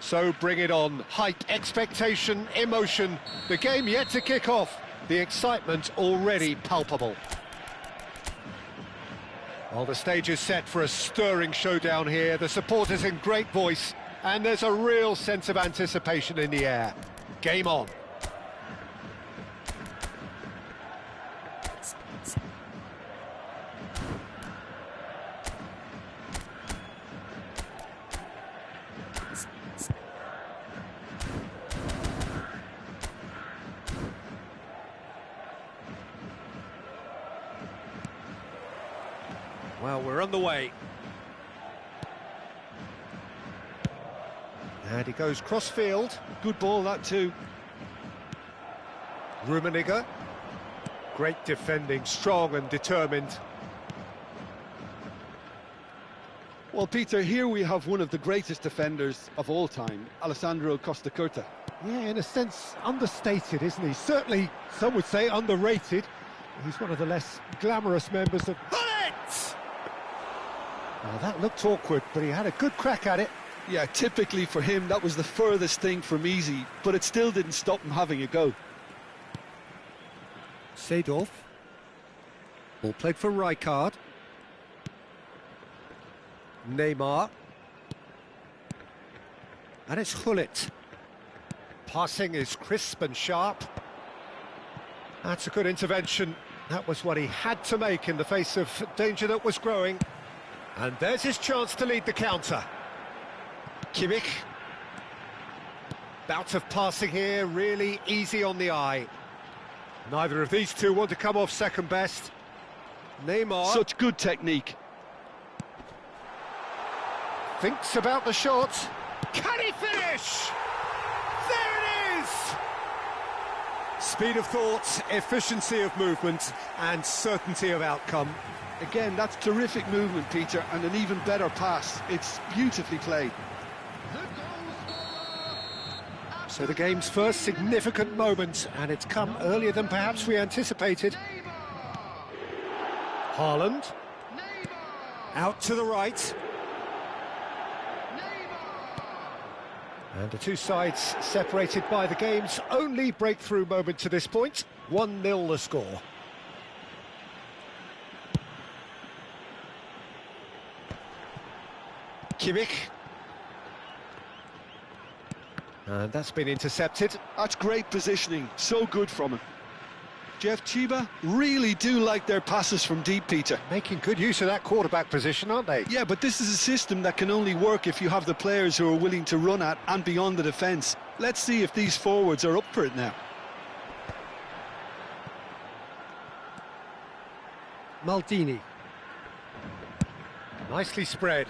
So bring it on. Hype, expectation, emotion. The game yet to kick off. The excitement already palpable. Well, the stage is set for a stirring showdown here. The supporters in great voice, and there's a real sense of anticipation in the air. Game on. Well, we're on the way. And he goes cross-field. Good ball, that too. Rummenigge. Great defending, strong and determined. Well, Peter, here we have one of the greatest defenders of all time, Alessandro Costacurta. Yeah, in a sense, understated, isn't he? Certainly, some would say underrated. He's one of the less glamorous members of... Oh, that looked awkward, but he had a good crack at it. Yeah, typically for him, that was the furthest thing from easy, but it still didn't stop him having a go. Seedorf. Ball played for Rijkaard. Neymar. And it's Gullit. Passing is crisp and sharp. That's a good intervention. That was what he had to make in the face of danger that was growing. And there's his chance to lead the counter. Kimmich. Bout of passing here, really easy on the eye. Neither of these two want to come off second best. Neymar. Such good technique. Thinks about the shot. Can he finish? There it is! Speed of thought, efficiency of movement, and certainty of outcome. Again, that's terrific movement, Peter, and an even better pass. It's beautifully played. So the game's first significant moment, and it's come earlier than perhaps we anticipated. Haaland. Out to the right. And the two sides separated by the game's only breakthrough moment to this point. 1-0 the score. Kimmich. And that's been intercepted. That's great positioning, so good from him. Jeff, Chiba really do like their passes from deep, Peter. Making good use of that quarterback position, aren't they? Yeah, but this is a system that can only work if you have the players who are willing to run at and beyond the defence. Let's see if these forwards are up for it now. Maldini. Nicely spread.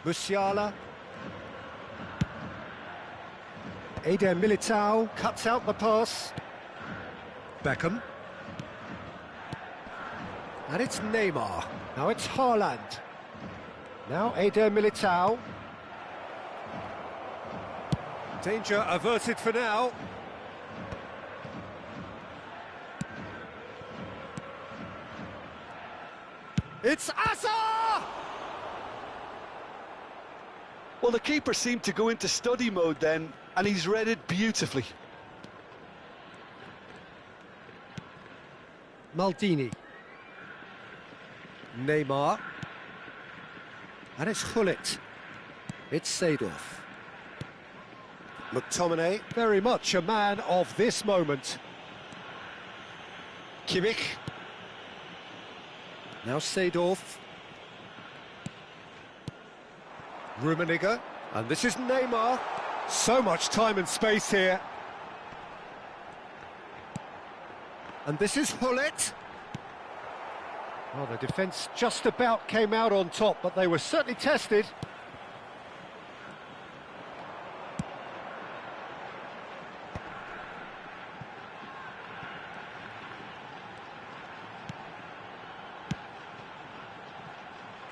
Musiala. Eder Militao cuts out the pass. Beckham. And it's Neymar. Now it's Haaland. Now Eder Militao. Danger averted for now. It's Asa! Well, the keeper seemed to go into study mode then, and he's read it beautifully. Maldini. Neymar. And it's Gullit. It's Seedorf. McTominay, very much a man of this moment. Kimmich. Now Seedorf. Rummenigge. And this is Neymar. So much time and space here. And this is Gullit. Well, the defence just about came out on top, but they were certainly tested.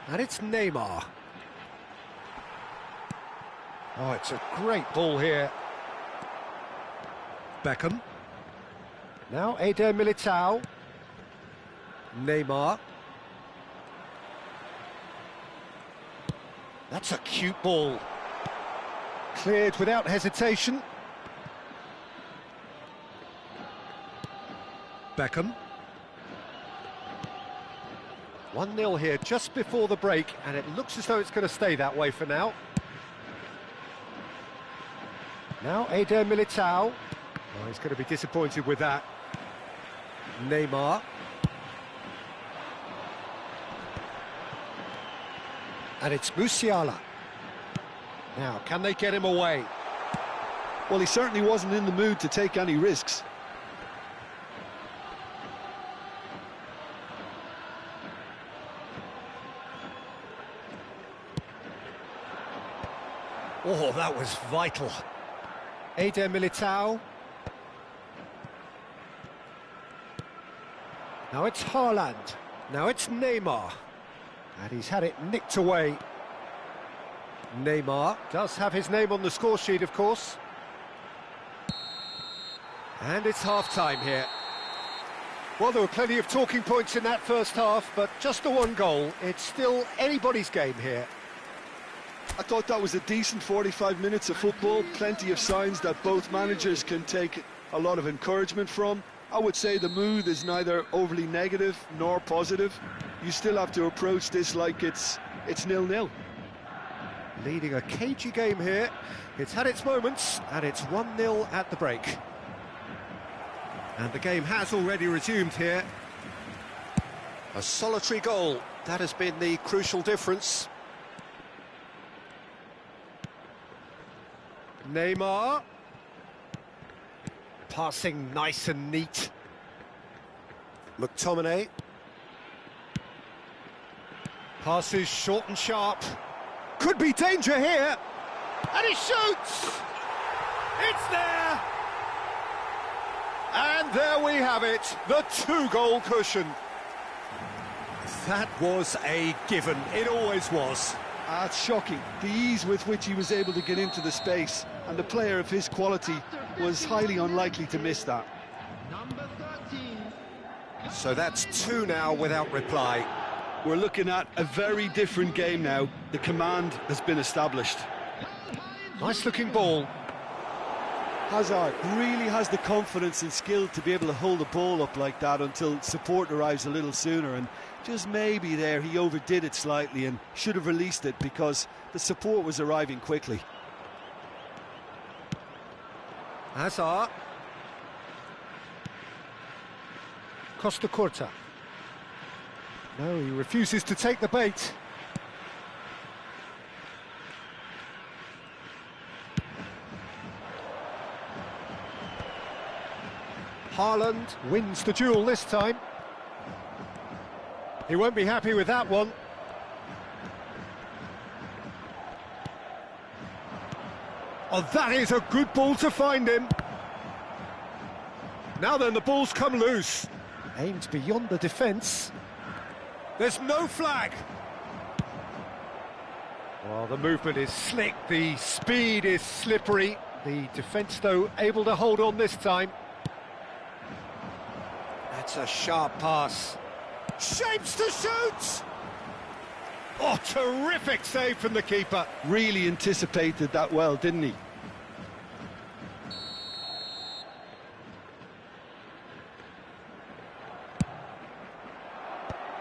And it's Neymar. Oh, it's a great ball here. Beckham. Now Eder Militao. Neymar. That's a cute ball. Cleared without hesitation. Beckham. 1-0 here just before the break, and it looks as though it's going to stay that way for now. Now Eder Militao. Oh, he's going to be disappointed with that. Neymar. And it's Musiala. Now, can they get him away? Well, he certainly wasn't in the mood to take any risks. Oh, that was vital. Eder Militao. Now it's Haaland. Now it's Neymar. And he's had it nicked away. Neymar does have his name on the score sheet, of course. And it's half-time here. Well, there were plenty of talking points in that first half, but just the one goal. It's still anybody's game here. I thought that was a decent 45 minutes of football, plenty of signs that both managers can take a lot of encouragement from. I would say the mood is neither overly negative nor positive. You still have to approach this like it's 0-0. Leading a cagey game here. It's had its moments, and it's 1-0 at the break. And the game has already resumed here. A solitary goal, that has been the crucial difference. Neymar. Passing nice and neat. McTominay. Passes short and sharp. Could be danger here. And he shoots! It's there! And there we have it, the two-goal cushion. That was a given, it always was. That's shocking, the ease with which he was able to get into the space, and a player of his quality was highly unlikely to miss that. So that's two now without reply. We're looking at a very different game now. The command has been established. Nice-looking ball. Hazard really has the confidence and skill to be able to hold the ball up like that until support arrives a little sooner, and just maybe there he overdid it slightly and should have released it because the support was arriving quickly. Hazard. Costa Curta. No, he refuses to take the bait. Haaland wins the duel this time. He won't be happy with that one. Oh, that is a good ball to find him. Now then, the ball's come loose. Aimed beyond the defence. There's no flag. Well, the movement is slick, the speed is slippery. The defence, though, able to hold on this time. That's a sharp pass. Shapes to shoot! Oh, terrific save from the keeper. Really anticipated that well, didn't he?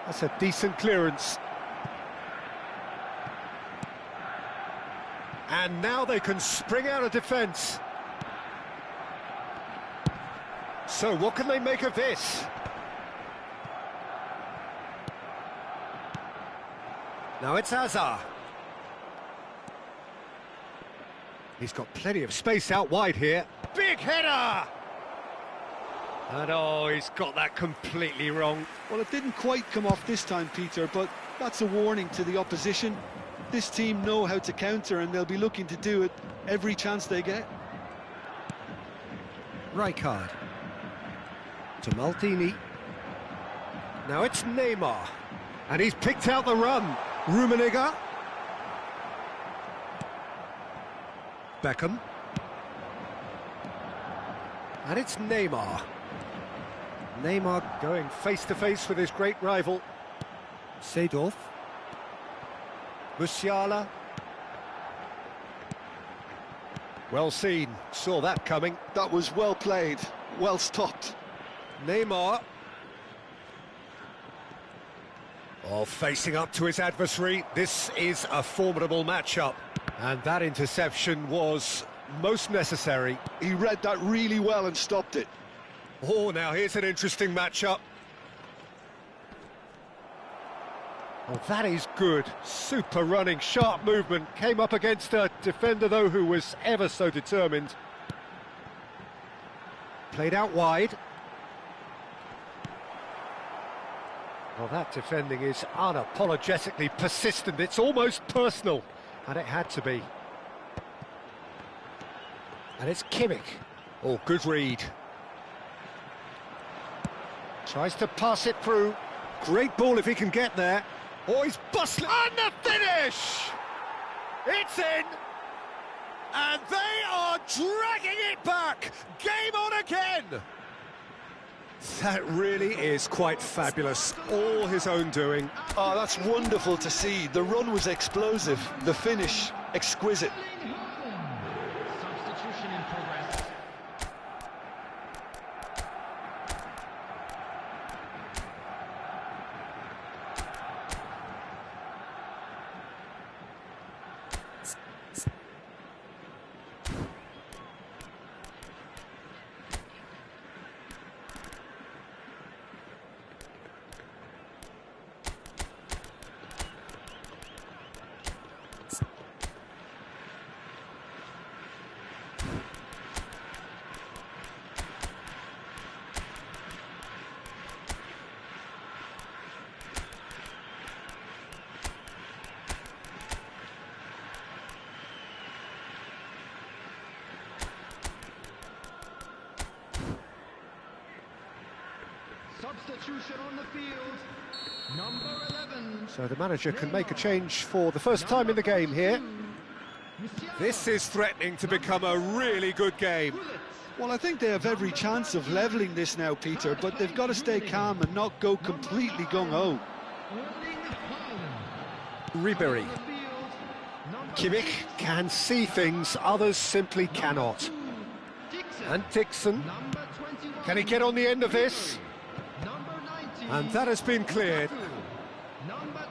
That's a decent clearance. And now they can spring out of defence. So what can they make of this? Now it's Hazard. He's got plenty of space out wide here. Big header! And oh, he's got that completely wrong. Well, it didn't quite come off this time, Peter, but that's a warning to the opposition. This team know how to counter, and they'll be looking to do it every chance they get. Rijkaard. To Maldini. Now it's Neymar. And he's picked out the run. Rummenigge. Beckham. And it's Neymar. Neymar going face-to-face with his great rival. Seedorf. Musiala. Well seen, saw that coming. That was well played, well stopped. Neymar. Oh, facing up to his adversary. This is a formidable matchup. And that interception was most necessary. He read that really well and stopped it. Oh, now here's an interesting matchup. Oh, that is good. Super running, sharp movement. Came up against a defender, though, who was ever so determined. Played out wide. Well, that defending is unapologetically persistent. It's almost personal, and it had to be. And it's Kimmich. Oh, good read. Tries to pass it through. Great ball if he can get there. Oh, he's bustling. And the finish! It's in! And they are dragging it back! Game on again! That really is quite fabulous. All his own doing. Oh, that's wonderful to see. The run was explosive. The finish, exquisite. Substitution in progress. Substitution on the field, number 11. So the manager can make a change for the first time in the game here. This is threatening to become a really good game. Well, I think they have every chance of levelling this now, Peter, but they've got to stay calm and not go completely gung-ho. Ribery. Kimmich can see things others simply cannot. And Dixon. Can he get on the end of this? And that has been cleared.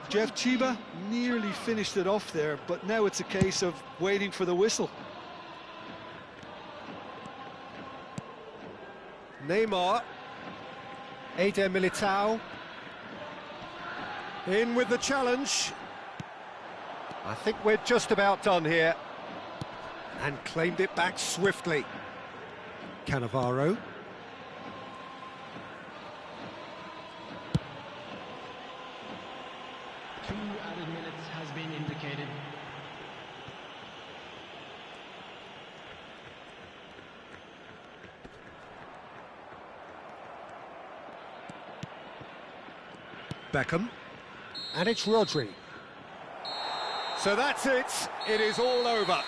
Jeff Chiba nearly finished it off there, but now it's a case of waiting for the whistle. Neymar. Eder Militao. In with the challenge. I think we're just about done here. And claimed it back swiftly. Cannavaro. 2 added minutes has been indicated. Beckham. And it's Rodri. So that's it. It is all over.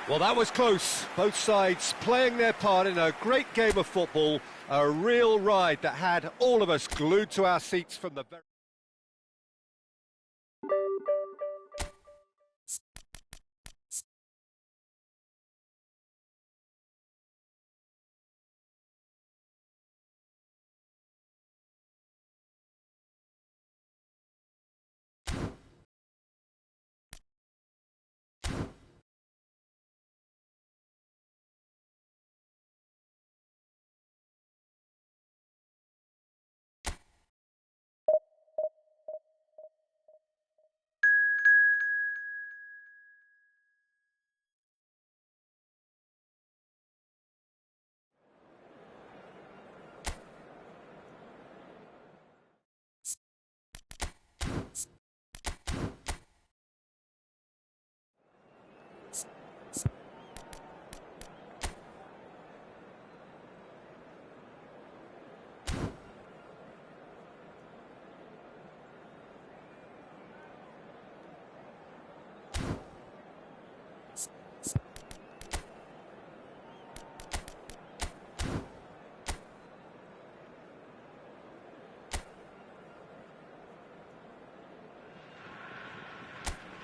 Well, that was close. Both sides playing their part in a great game of football. A real ride that had all of us glued to our seats from the very...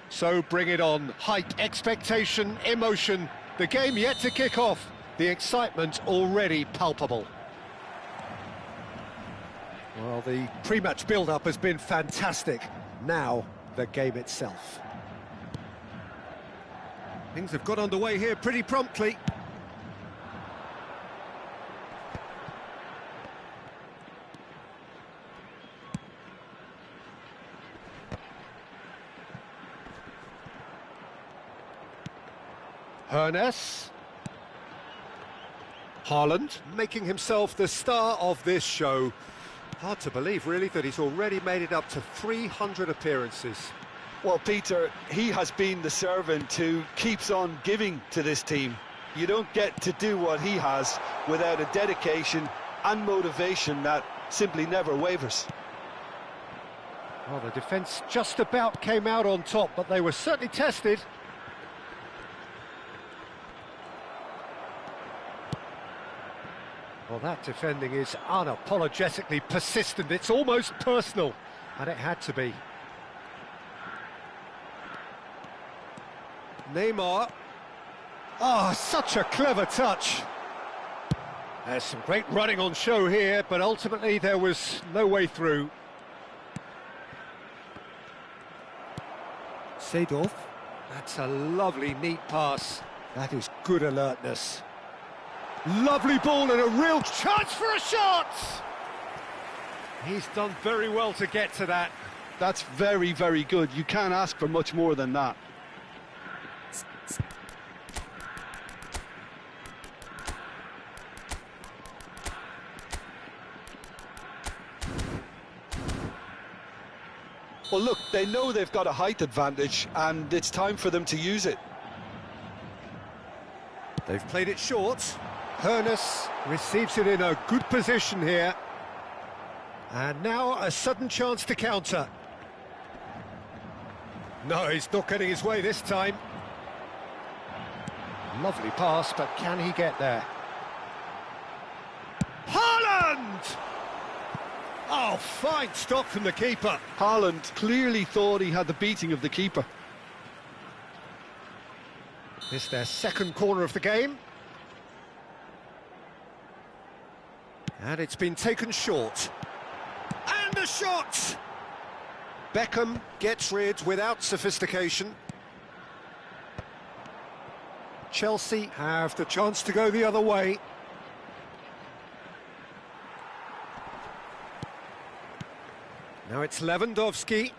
So bring it on. Hype, expectation, emotion. The game yet to kick off. The excitement already palpable. Well, the pre-match build-up has been fantastic. Now, the game itself. Things have got underway here pretty promptly. Hernes. Haaland making himself the star of this show. Hard to believe, really, that he's already made it up to 300 appearances. Well, Peter, he has been the servant who keeps on giving to this team. You don't get to do what he has without a dedication and motivation that simply never wavers. Well, the defence just about came out on top, but they were certainly tested. Well, that defending is unapologetically persistent. It's almost personal, and it had to be. Neymar. Oh, such a clever touch. There's some great running on show here, but ultimately there was no way through. Seedorf. That's a lovely, neat pass. That is good alertness. Lovely ball and a real chance for a shot! He's done very well to get to that. That's very, very good. You can't ask for much more than that. Well, look, they know they've got a height advantage, and it's time for them to use it. They've played it short. Hernes receives it in a good position here. And now a sudden chance to counter. No, he's not getting his way this time. Lovely pass, but can he get there? Haaland! Oh, fine stop from the keeper. Haaland clearly thought he had the beating of the keeper. This is their second corner of the game. And it's been taken short. And the shot! Beckham gets rid without sophistication. Chelsea have the chance to go the other way. Now it's Lewandowski.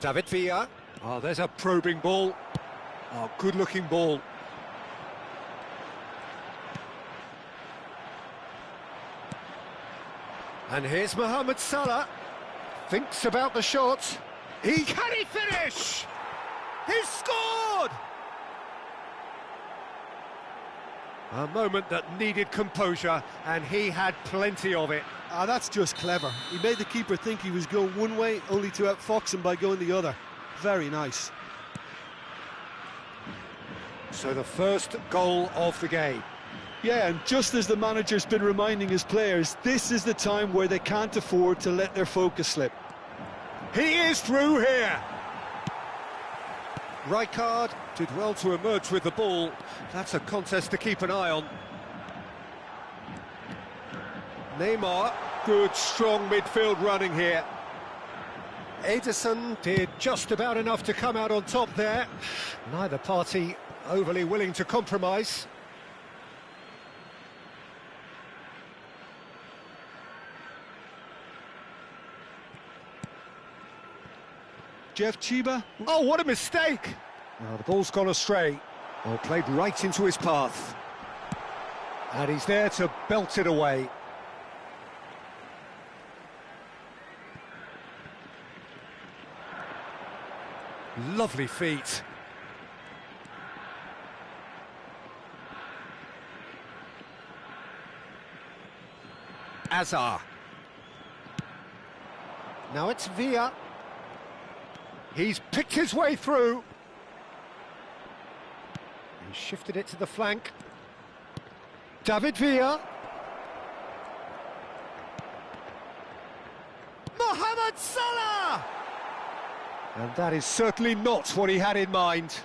David Villa. Oh, there's a probing ball. Oh, good-looking ball. And here's Mohamed Salah. Thinks about the shot. Can he finish? He's scored! A moment that needed composure, and he had plenty of it. Ah, that's just clever. He made the keeper think he was going one way, only to outfox him by going the other. Very nice. So the first goal of the game. Yeah, and just as the manager's been reminding his players, this is the time where they can't afford to let their focus slip. He is through here. Rijkaard did well to emerge with the ball. That's a contest to keep an eye on. Neymar, good strong midfield running here. Ederson did just about enough to come out on top there. Neither party overly willing to compromise. Jeff Chiba. Oh, what a mistake! Now the ball's gone astray. Well, played right into his path. And he's there to belt it away. Lovely feet. Azar. Now it's Villa. He's picked his way through. He shifted it to the flank. David Villa. Mohamed Salah! And that is certainly not what he had in mind.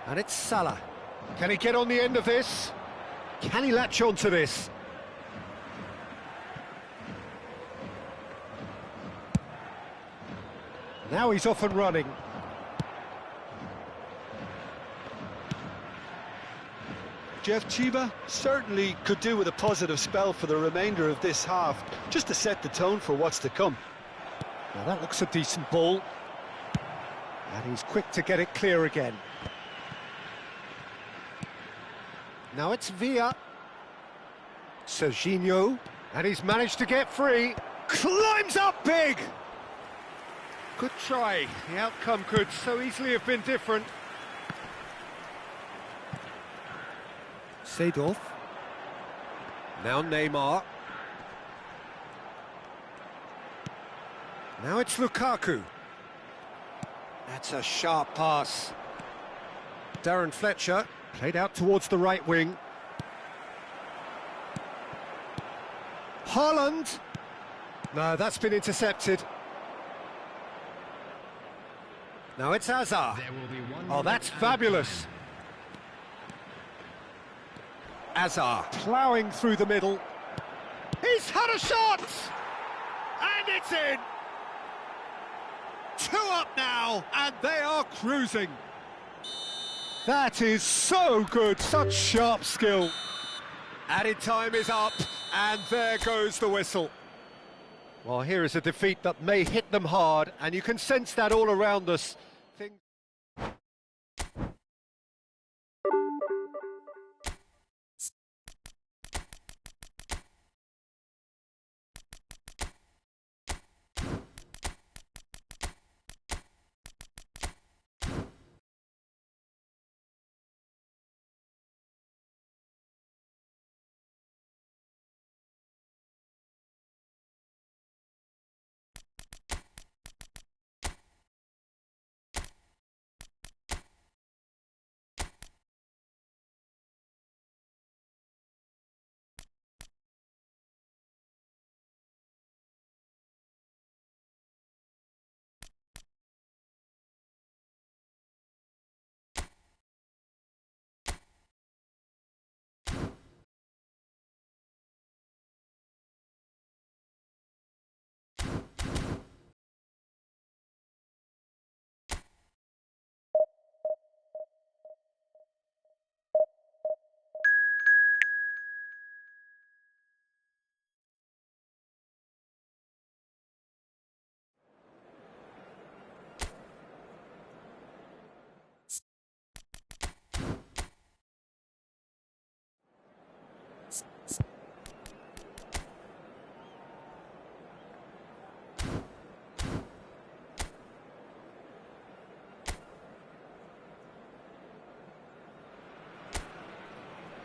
And it's Salah. Can he get on the end of this? Can he latch on to this? Now he's off and running. Jeff Chiba certainly could do with a positive spell for the remainder of this half, just to set the tone for what's to come. Now that looks a decent ball. And he's quick to get it clear again. Now it's Villa. Serginho. And he's managed to get free. Climbs up big! Good try. The outcome could so easily have been different. Seedorf. Now Neymar. Now it's Lukaku. That's a sharp pass. Darren Fletcher played out towards the right wing. Haaland. No, that's been intercepted. Now it's Hazard. Oh, that's fabulous. Hazard ploughing through the middle. He's had a shot! And it's in! 2 up now, and they are cruising. That is so good, such sharp skill. Added time is up, and there goes the whistle. Well, here is a defeat that may hit them hard, and you can sense that all around us.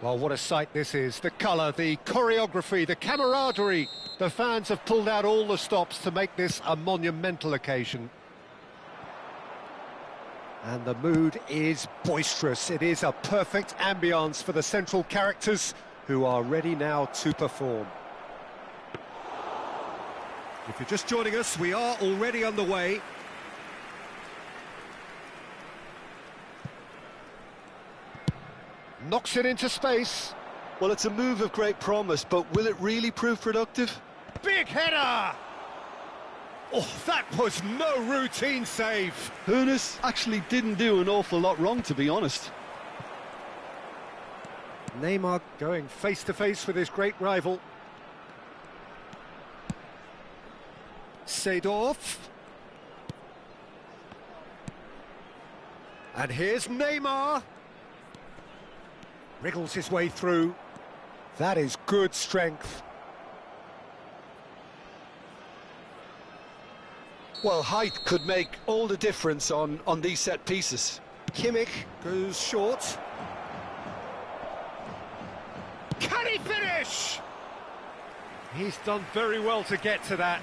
Well, what a sight this is. The colour, the choreography, the camaraderie. The fans have pulled out all the stops to make this a monumental occasion. And the mood is boisterous. It is a perfect ambience for the central characters who are ready now to perform. If you're just joining us, we are already underway. Knocks it into space. Well, it's a move of great promise, but will it really prove productive? Big header! Oh, that was no routine save. Hoeneß actually didn't do an awful lot wrong, to be honest. Neymar going face-to-face with his great rival. Seedorf. And here's Neymar. Wriggles his way through. That is good strength. Well, height could make all the difference on these set pieces. Kimmich goes short. Can he finish? He's done very well to get to that.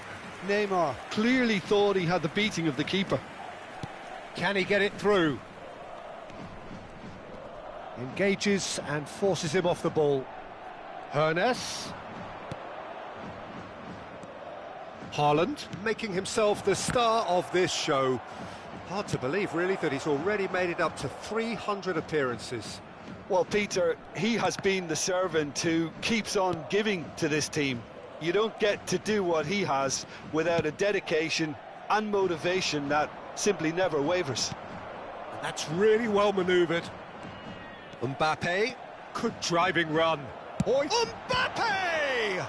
Neymar clearly thought he had the beating of the keeper. Can he get it through? Engages and forces him off the ball. Hoeneß. Haaland making himself the star of this show. Hard to believe, really, that he's already made it up to 300 appearances. Well, Peter, he has been the servant who keeps on giving to this team. You don't get to do what he has without a dedication and motivation that simply never wavers. And that's really well manoeuvred. Mbappe, good driving run. Mbappe!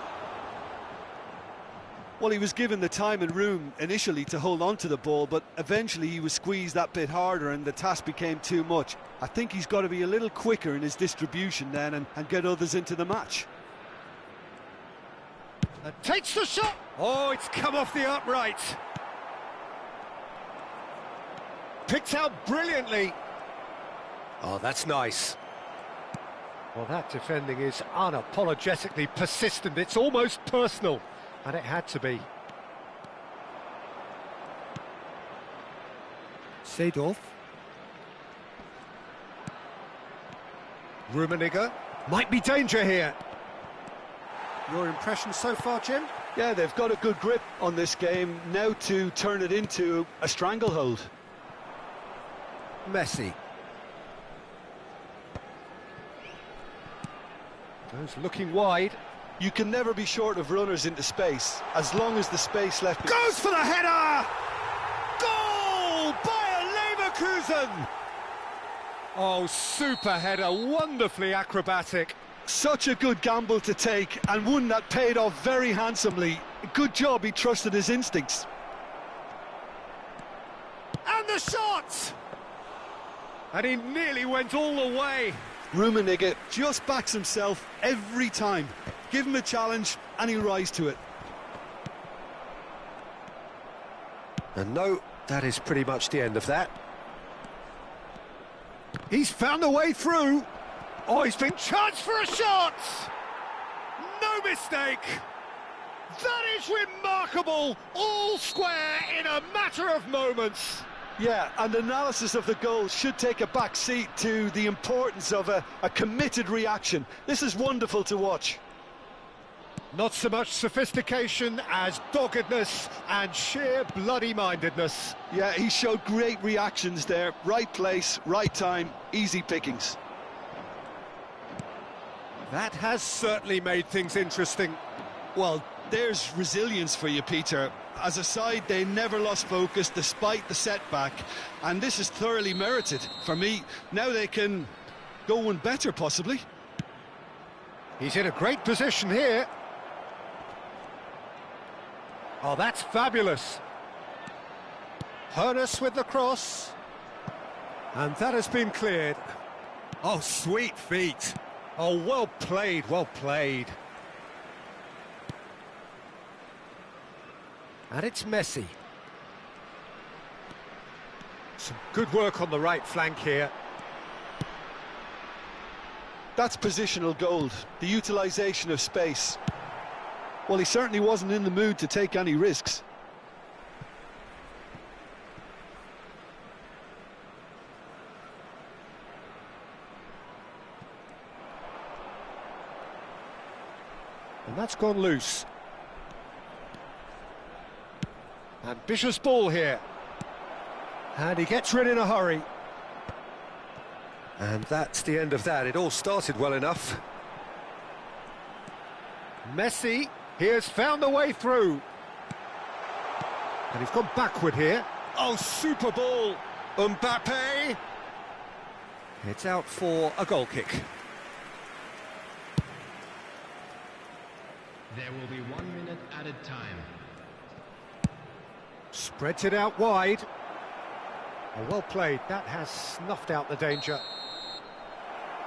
Well, he was given the time and room initially to hold on to the ball, but eventually he was squeezed that bit harder and the task became too much. I think he's got to be a little quicker in his distribution then and get others into the match. And takes the shot! Oh, it's come off the upright. Picked out brilliantly. Oh, that's nice. Well, that defending is unapologetically persistent. It's almost personal. And it had to be. Seedorf. Rummenigge. Might be danger here. Your impression so far, Jim? Yeah, they've got a good grip on this game, now to turn it into a stranglehold. Messi. Goes looking wide. You can never be short of runners into space, as long as the space left... Goes for the header! Goal by Leverkusen! Oh, super header, wonderfully acrobatic. Such a good gamble to take, and one that paid off very handsomely. Good job he trusted his instincts. And the shot! And he nearly went all the way. Rummenigge just backs himself every time. Give him a challenge and he'll rise to it. And no, that is pretty much the end of that. He's found a way through. Oh, he's been charged for a shot! No mistake! That is remarkable! All square in a matter of moments. Yeah, and analysis of the goal should take a back seat to the importance of a committed reaction. This is wonderful to watch. Not so much sophistication as doggedness and sheer bloody-mindedness. Yeah, he showed great reactions there. Right place, right time, easy pickings. That has certainly made things interesting. Well, there's resilience for you, Peter. As a side, they never lost focus despite the setback, and this is thoroughly merited. For me, now they can go one better, possibly. He's in a great position here. Oh, that's fabulous. Hoeneß with the cross. And that has been cleared. Oh, sweet feet. Oh, well played, well played. And it's Messi. Some good work on the right flank here. That's positional gold, the utilisation of space. Well, he certainly wasn't in the mood to take any risks. And that's gone loose. Ambitious ball here. And he gets rid in a hurry. And that's the end of that. It all started well enough. Messi, he has found a way through. And he's gone backward here. Oh, super ball. Mbappe. It's out for a goal kick. There will be 1 minute added time. Spreads it out wide. Oh, well played. That has snuffed out the danger.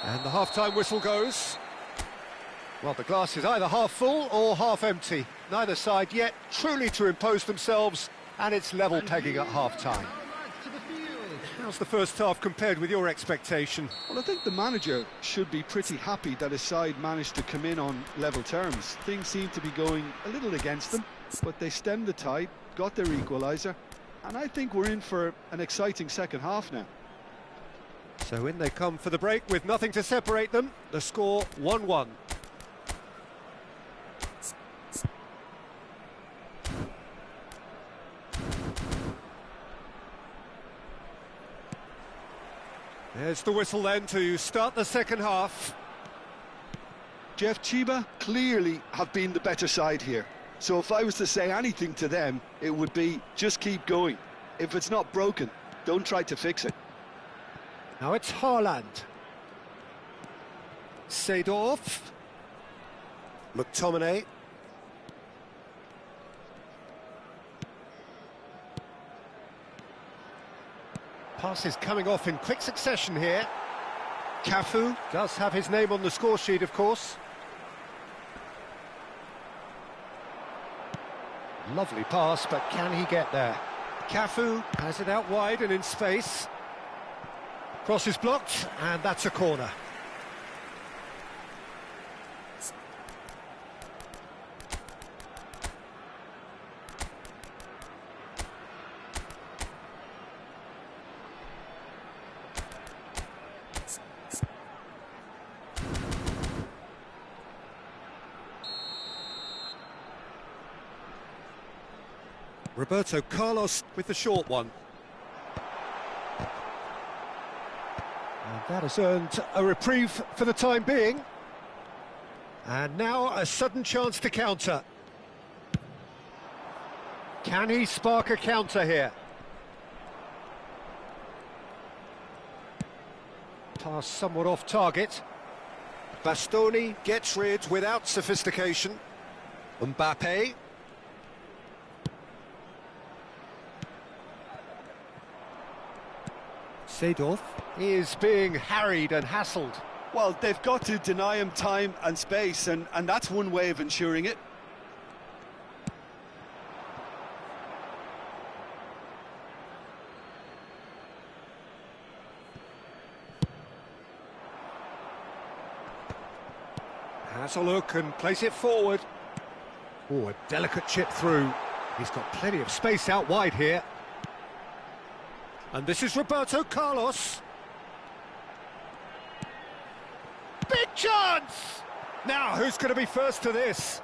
And the half-time whistle goes. Well, the glass is either half full or half empty. Neither side yet truly to impose themselves, and it's level pegging at half-time. How's the first half compared with your expectation? Well, I think the manager should be pretty happy that his side managed to come in on level terms. Things seem to be going a little against them, but they stemmed the tide, got their equaliser, and I think we're in for an exciting second half now. So in they come for the break with nothing to separate them. The score 1-1. There's the whistle then to start the second half. Jeff, Chiba clearly have been the better side here. So if I was to say anything to them, it would be just keep going. If it's not broken, don't try to fix it. Now it's Haaland. Seedorf. McTominay. Passes coming off in quick succession here. Cafu does have his name on the score sheet, of course. Lovely pass, but can he get there? Cafu has it out wide and in space. Cross is blocked, and that's a corner. Roberto Carlos with the short one. And that has earned a reprieve for the time being. And now a sudden chance to counter. Can he spark a counter here? Pass somewhat off target. Bastoni gets rid without sophistication. Mbappe. Seedorf is being harried and hassled. Well, they've got to deny him time and space, and that's one way of ensuring it. Has a look and plays it forward. Oh, a delicate chip through. He's got plenty of space out wide here. And this is Roberto Carlos. Big chance! Now, who's going to be first to this?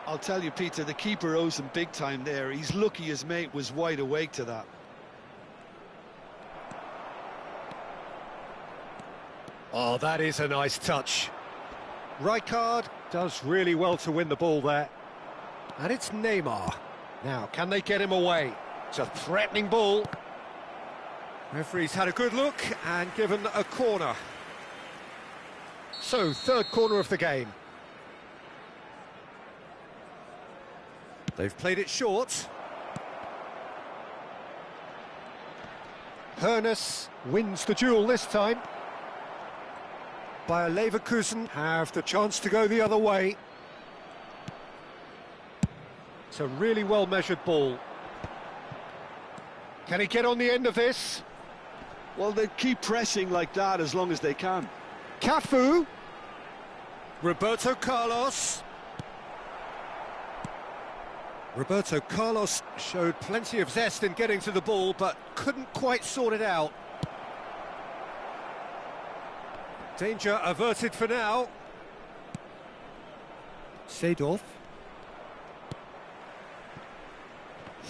I'll tell you, Peter, the keeper owes him big time there. He's lucky his mate was wide awake to that. Oh, that is a nice touch. Rijkaard does really well to win the ball there. And it's Neymar. Now, can they get him away? It's a threatening ball. Referee's had a good look and given a corner. So, third corner of the game. They've played it short. Hoeneß wins the duel this time. Bayer Leverkusen have the chance to go the other way. It's a really well-measured ball. Can he get on the end of this? Well, they keep pressing like that as long as they can. Cafu. Roberto Carlos. Roberto Carlos showed plenty of zest in getting to the ball, but couldn't quite sort it out. Danger averted for now. Seedorf.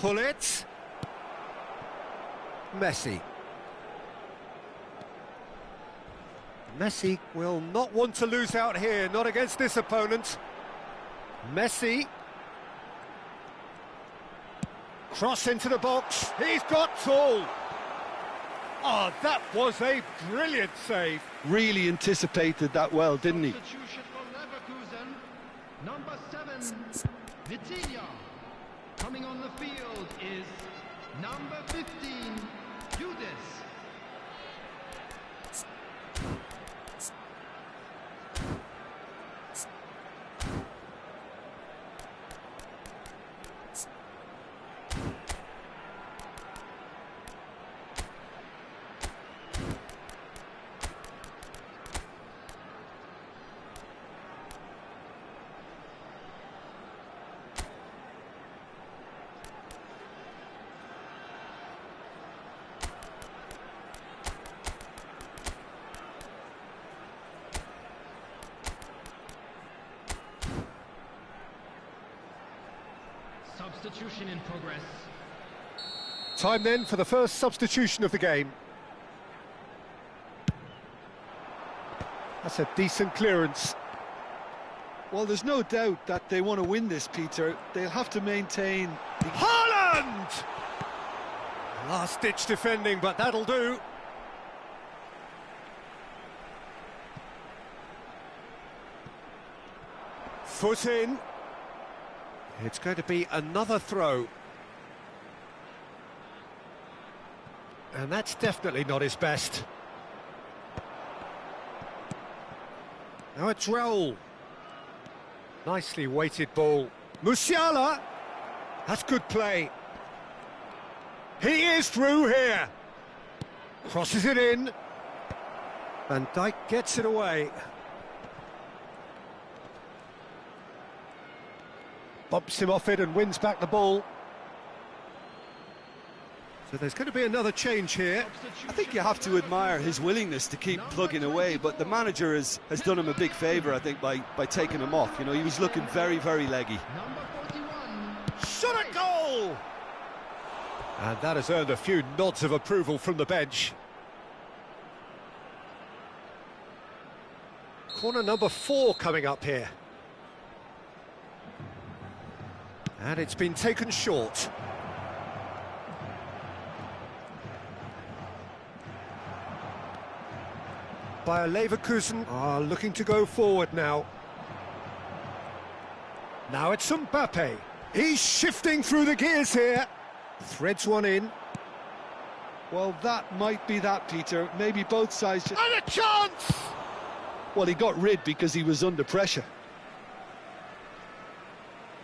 Hullet. Messi. Messi will not want to lose out here, not against this opponent. Messi. Cross into the box. He's got tall. Oh, that was a brilliant save. Really anticipated that well, didn't he? Substitution for Leverkusen. Number 7, Vitinha. Coming on the field is number 15, Judas. Substitution in progress. Time then for the first substitution of the game. That's a decent clearance. Well, there's no doubt that they want to win this, Peter. They'll have to maintain the... Haaland! Last-ditch defending, but that'll do. Foot in. It's going to be another throw. And that's definitely not his best. Now it's Raul. Nicely weighted ball. Musiala! That's good play. He is through here. Crosses it in. Van Dijk gets it away. Bumps him off it and wins back the ball. So there's going to be another change here. I think you have to admire his willingness to keep plugging away, but the manager has done him a big favour, I think, by taking him off. You know, he was looking very, very leggy. Shot at goal! And that has earned a few nods of approval from the bench. Corner number 4 coming up here. And it's been taken short. Bayer Leverkusen are looking to go forward now. Now it's Mbappe. He's shifting through the gears here. Threads one in. Well, that might be that, Peter. Maybe both sides just... And a chance! Well, he got rid because he was under pressure.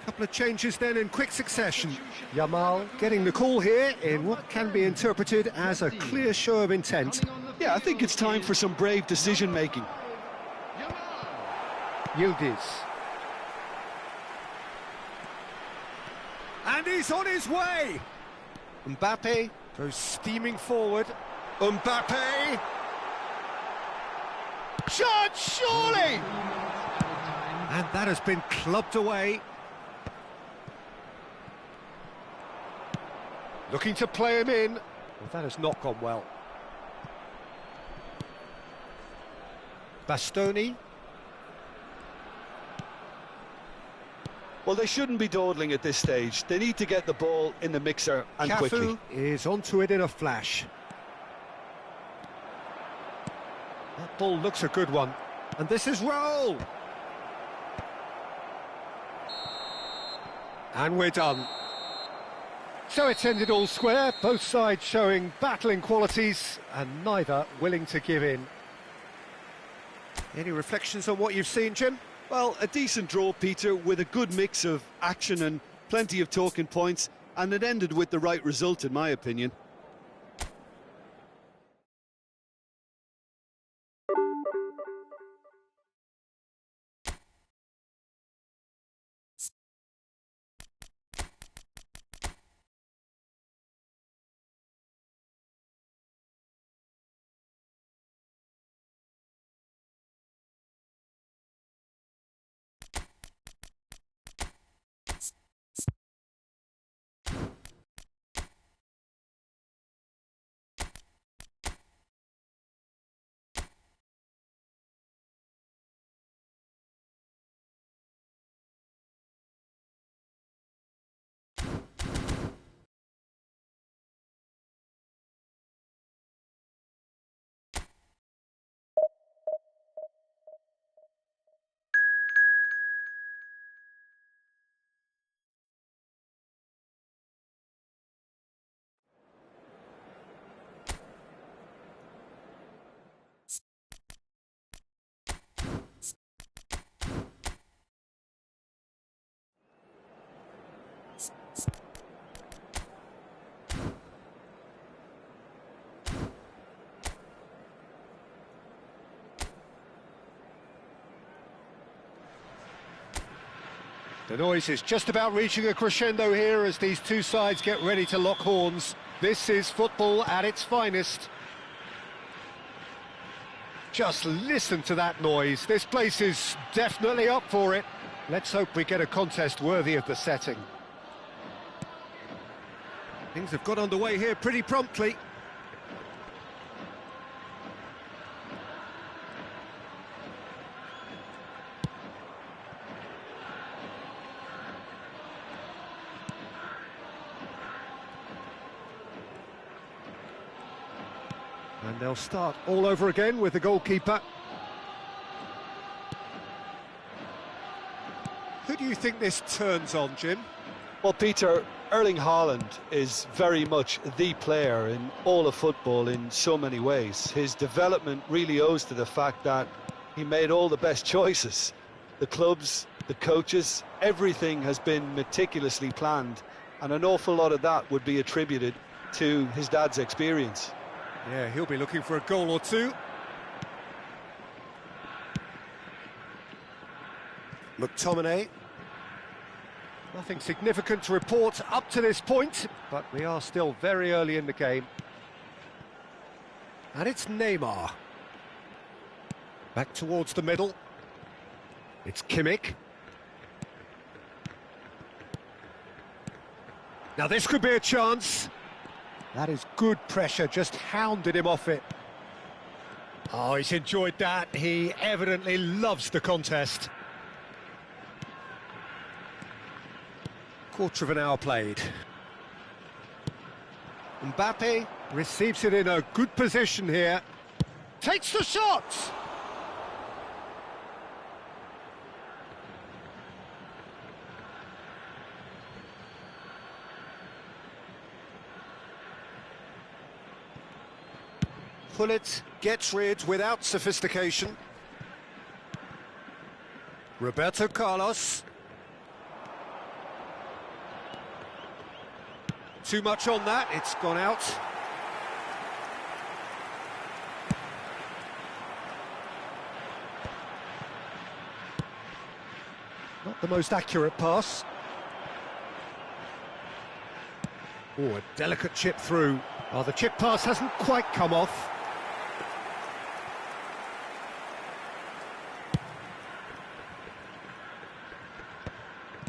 Couple of changes then in quick succession. Yamal getting the call here in what can be interpreted as a clear show of intent. Yeah, I think it's time for some brave decision-making. Yildiz. And he's on his way! Mbappe goes steaming forward. Mbappe! Shot, surely! And that has been clubbed away. Looking to play him in. Well, that has not gone well. Bastoni. Well, they shouldn't be dawdling at this stage. They need to get the ball in the mixer and quickly. Cafu is onto it in a flash. That ball looks a good one. And this is Raul. And we're done. So it's ended all square, both sides showing battling qualities and neither willing to give in. Any reflections on what you've seen, Jim? Well, a decent draw, Peter, with a good mix of action and plenty of talking points, and it ended with the right result, in my opinion. The noise is just about reaching a crescendo here as these two sides get ready to lock horns. This is football at its finest. Just listen to that noise. This place is definitely up for it. Let's hope we get a contest worthy of the setting. Things have got underway here pretty promptly. And they'll start all over again with the goalkeeper. Who do you think this turns on, Jim? Well, Peter, Erling Haaland is very much the player in all of football in so many ways. His development really owes to the fact that he made all the best choices. The clubs, the coaches, everything has been meticulously planned, and an awful lot of that would be attributed to his dad's experience. Yeah, he'll be looking for a goal or two. McTominay. Nothing significant to report up to this point, but we are still very early in the game. And it's Neymar. Back towards the middle. It's Kimmich. Now this could be a chance. That is good pressure, just hounded him off it. Oh, he's enjoyed that. He evidently loves the contest. Quarter of an hour played. Mbappe receives it in a good position here. Takes the shot! Pullet gets rid without sophistication. Roberto Carlos. Too much on that, it's gone out. Not the most accurate pass. Oh, a delicate chip through. Oh, the chip pass hasn't quite come off.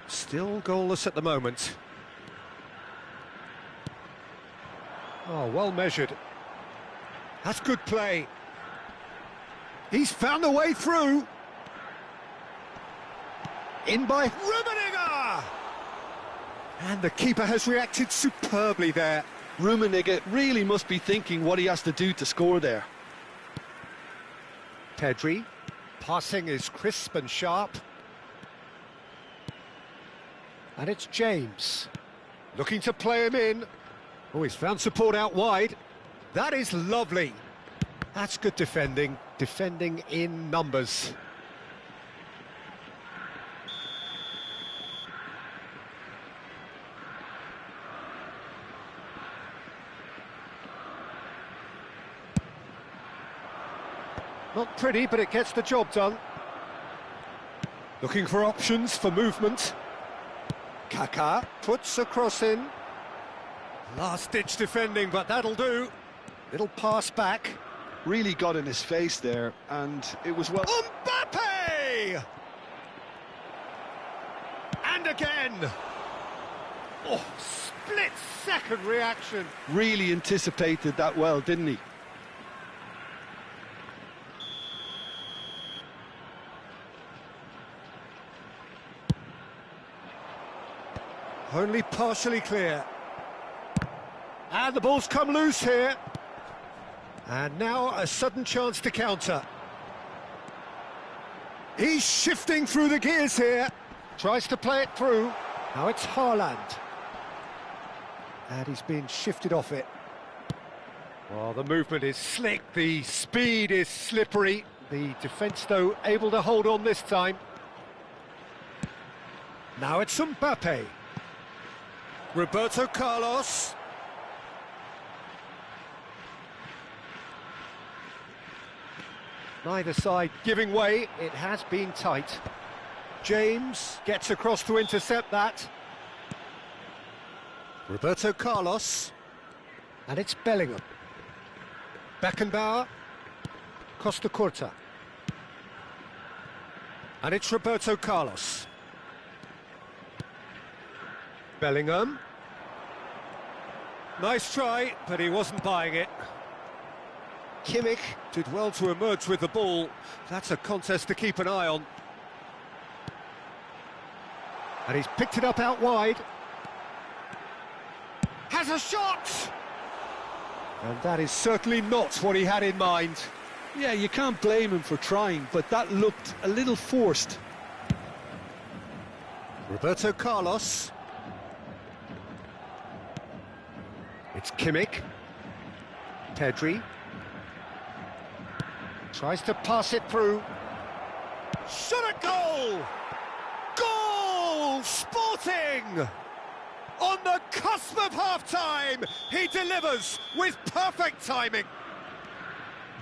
Still goalless at the moment. Oh, well measured. That's good play. He's found a way through. In by Rummenigge! And the keeper has reacted superbly there. Rummenigge really must be thinking what he has to do to score there. Pedri. Passing is crisp and sharp. And it's James. Looking to play him in. Oh, he's found support out wide. That is lovely. That's good defending. Defending in numbers. Not pretty, but it gets the job done. Looking for options for movement. Kaká puts a cross in. Last-ditch defending, but that'll do. Little pass back. Really got in his face there, and it was well... Mbappe! And again! Oh, split-second reaction. Really anticipated that well, didn't he? Only partially clear. And the ball's come loose here. And now a sudden chance to counter. He's shifting through the gears here. Tries to play it through. Now it's Haaland. And he's being shifted off it. Well, the movement is slick, the speed is slippery. The defence, though, able to hold on this time. Now it's Mbappe. Roberto Carlos. Neither side giving way, it has been tight. James gets across to intercept that. Roberto Carlos. And it's Bellingham. Beckenbauer. Costa Curta. And it's Roberto Carlos. Bellingham. Nice try, but he wasn't buying it. Kimmich did well to emerge with the ball. That's a contest to keep an eye on. And he's picked it up out wide. Has a shot! And that is certainly not what he had in mind. Yeah, you can't blame him for trying, but that looked a little forced. Roberto Carlos. It's Kimmich. Pedri. Tries to pass it through. Shot at goal! Goal! Sporting! On the cusp of half-time, he delivers with perfect timing.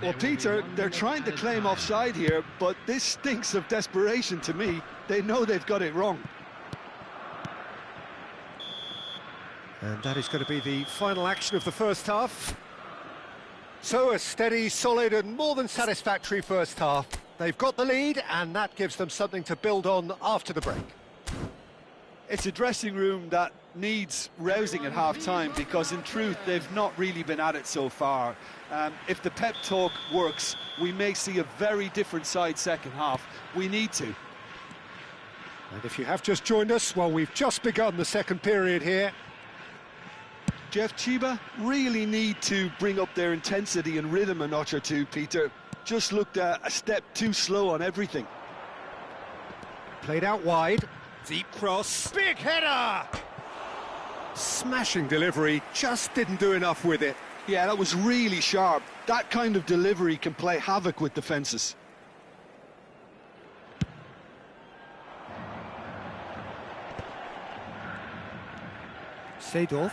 Well, Peter, they're trying to claim offside here, but this stinks of desperation to me. They know they've got it wrong. And that is going to be the final action of the first half. So a steady, solid and more than satisfactory first half. They've got the lead and that gives them something to build on after the break. It's a dressing room that needs rousing at half-time because in truth they've not really been at it so far. If the pep talk works, we may see a very different side second half. We need to. And if you have just joined us, well, we've just begun the second period here. Jeff Chiba really need to bring up their intensity and rhythm a notch or two, Peter. Just looked a step too slow on everything. Played out wide. Deep cross. Big header! Smashing delivery, just didn't do enough with it. Yeah, that was really sharp. That kind of delivery can play havoc with defences. Seedorf.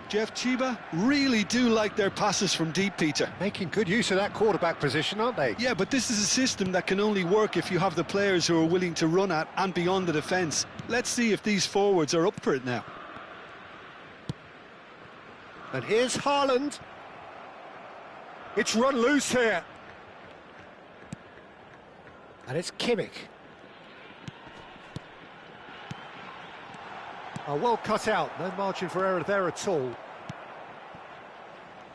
Jeff Chiba really do like their passes from deep, Peter. Making good use of that quarterback position, aren't they? Yeah, but this is a system that can only work if you have the players who are willing to run at and beyond the defence. Let's see if these forwards are up for it now. And here's Haaland. It's run loose here. And it's Kimmich. Oh, well cut out, no margin for error there at all.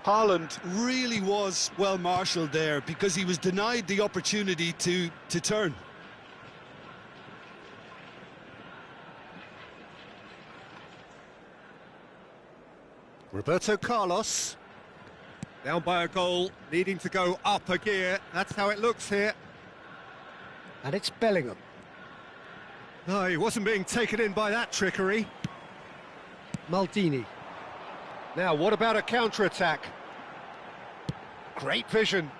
Haaland really was well marshalled there because he was denied the opportunity to turn. Roberto Carlos. Down by a goal, needing to go up a gear. That's how it looks here. And it's Bellingham. No, he wasn't being taken in by that trickery. Maldini. Now, what about a counter-attack? Great vision.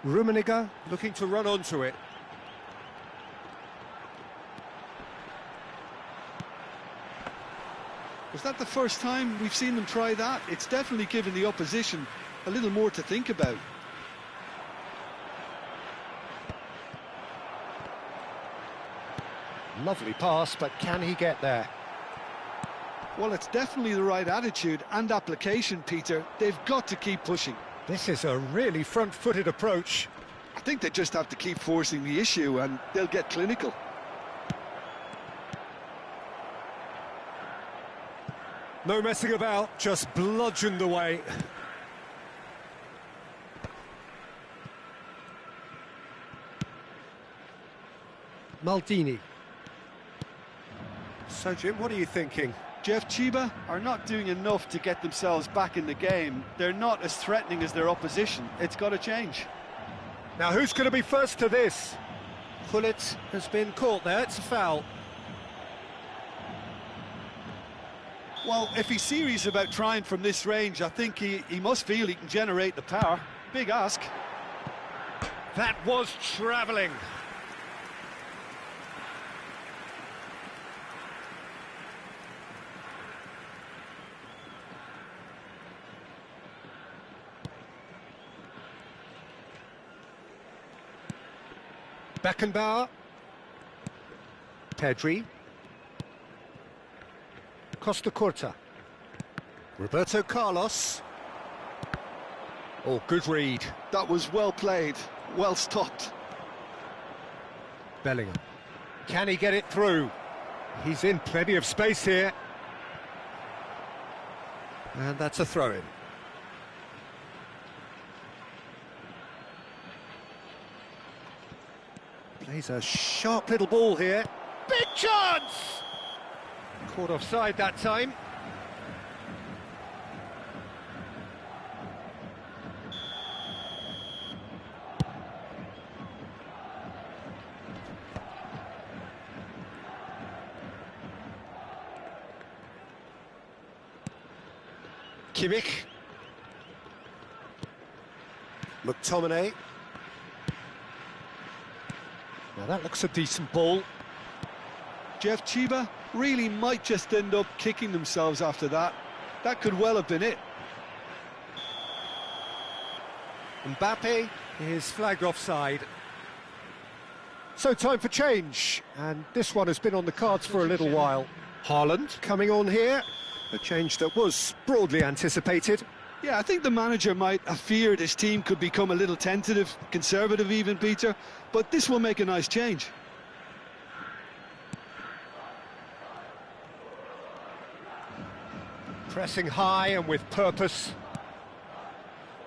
Rummenigge looking to run onto it. Was that the first time we've seen them try that? It's definitely given the opposition a little more to think about. Lovely pass, but can he get there? Well, it's definitely the right attitude and application, Peter. They've got to keep pushing. This is a really front-footed approach. I think they just have to keep forcing the issue and they'll get clinical. No messing about, just bludgeoned away. Maldini. So, Jim, what are you thinking? Jeff Chiba are not doing enough to get themselves back in the game. They're not as threatening as their opposition. It's got to change. Now, who's going to be first to this? Gullit has been caught there, it's a foul. Well, if he's serious about trying from this range, I think he must feel he can generate the power. Big ask. That was travelling. Beckenbauer. Pedri. Costa Curta. Roberto Carlos. Oh, good read. That was well played, well stopped. Bellingham. Can he get it through? He's in plenty of space here. And that's a throw-in. Plays a sharp little ball here. Big chance! Caught offside that time. Kimmich. McTominay. Now that looks a decent ball. Jeff Chiba really might just end up kicking themselves after that. That could well have been it. Mbappe is flagged offside. So time for change, and this one has been on the cards for a little while. Haaland coming on here, a change that was broadly anticipated. Yeah, I think the manager might have feared his team could become a little tentative, conservative even, Peter, but this will make a nice change. Pressing high and with purpose.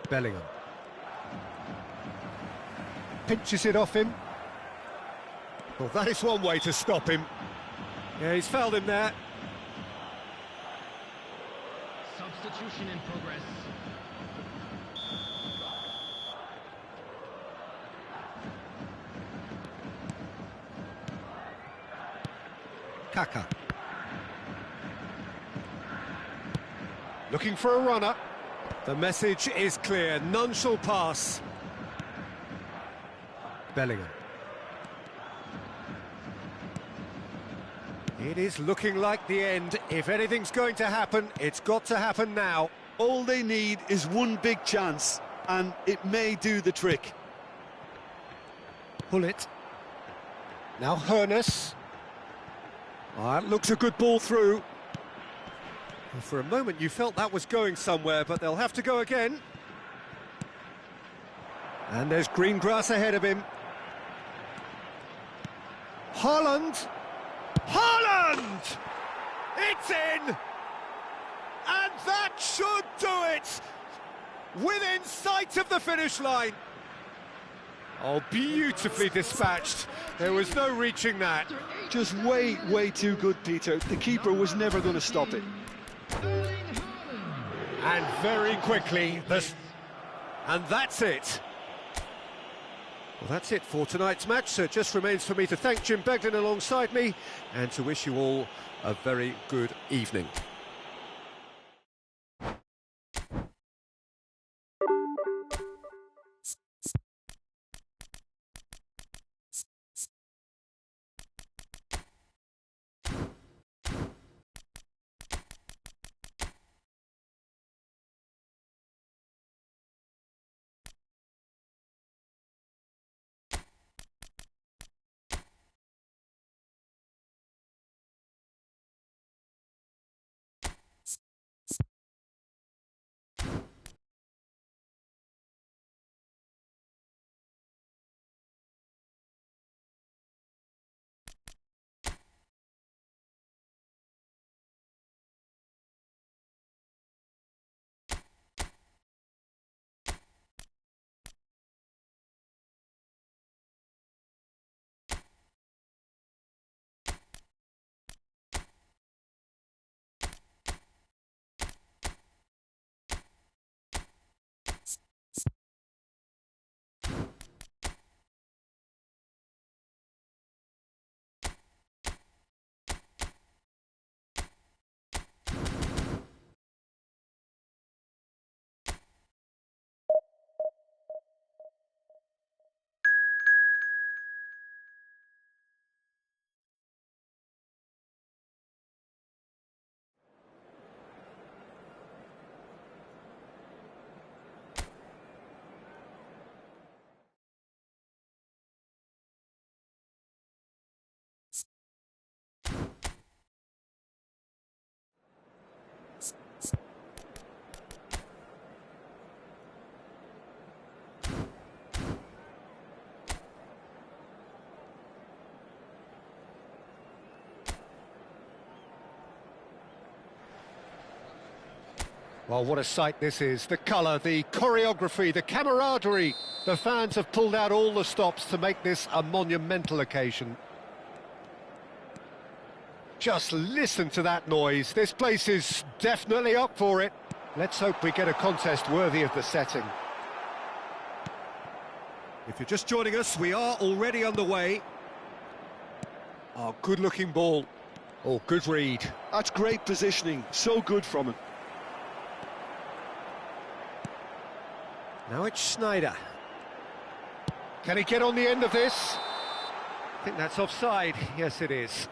Bellingham. Pinches it off him. Well, that is one way to stop him. Yeah, he's fouled him there. Substitution in progress. Kaka. Looking for a runner. The message is clear, none shall pass. Bellingham. It is looking like the end. If anything's going to happen, it's got to happen now. All they need is one big chance, and it may do the trick. Pull it. Now Hoeneß. That looks a good ball through. Well, for a moment you felt that was going somewhere, but they'll have to go again. And there's green grass ahead of him. Haaland! Haaland! It's in! And that should do it! Within sight of the finish line. Oh, beautifully dispatched. There was no reaching that. Just way, way too good, Peter. The keeper was never going to stop it. And very quickly, and that's it. Well, that's it for tonight's match, so it just remains for me to thank Jim Beglin alongside me and to wish you all a very good evening. Well, what a sight this is. The colour, the choreography, the camaraderie. The fans have pulled out all the stops to make this a monumental occasion. Just listen to that noise. This place is definitely up for it. Let's hope we get a contest worthy of the setting. If you're just joining us, we are already underway. Oh, good-looking ball. Oh, good read. That's great positioning. So good from him. Now it's Schneider. Can he get on the end of this? I think that's offside. Yes, it is.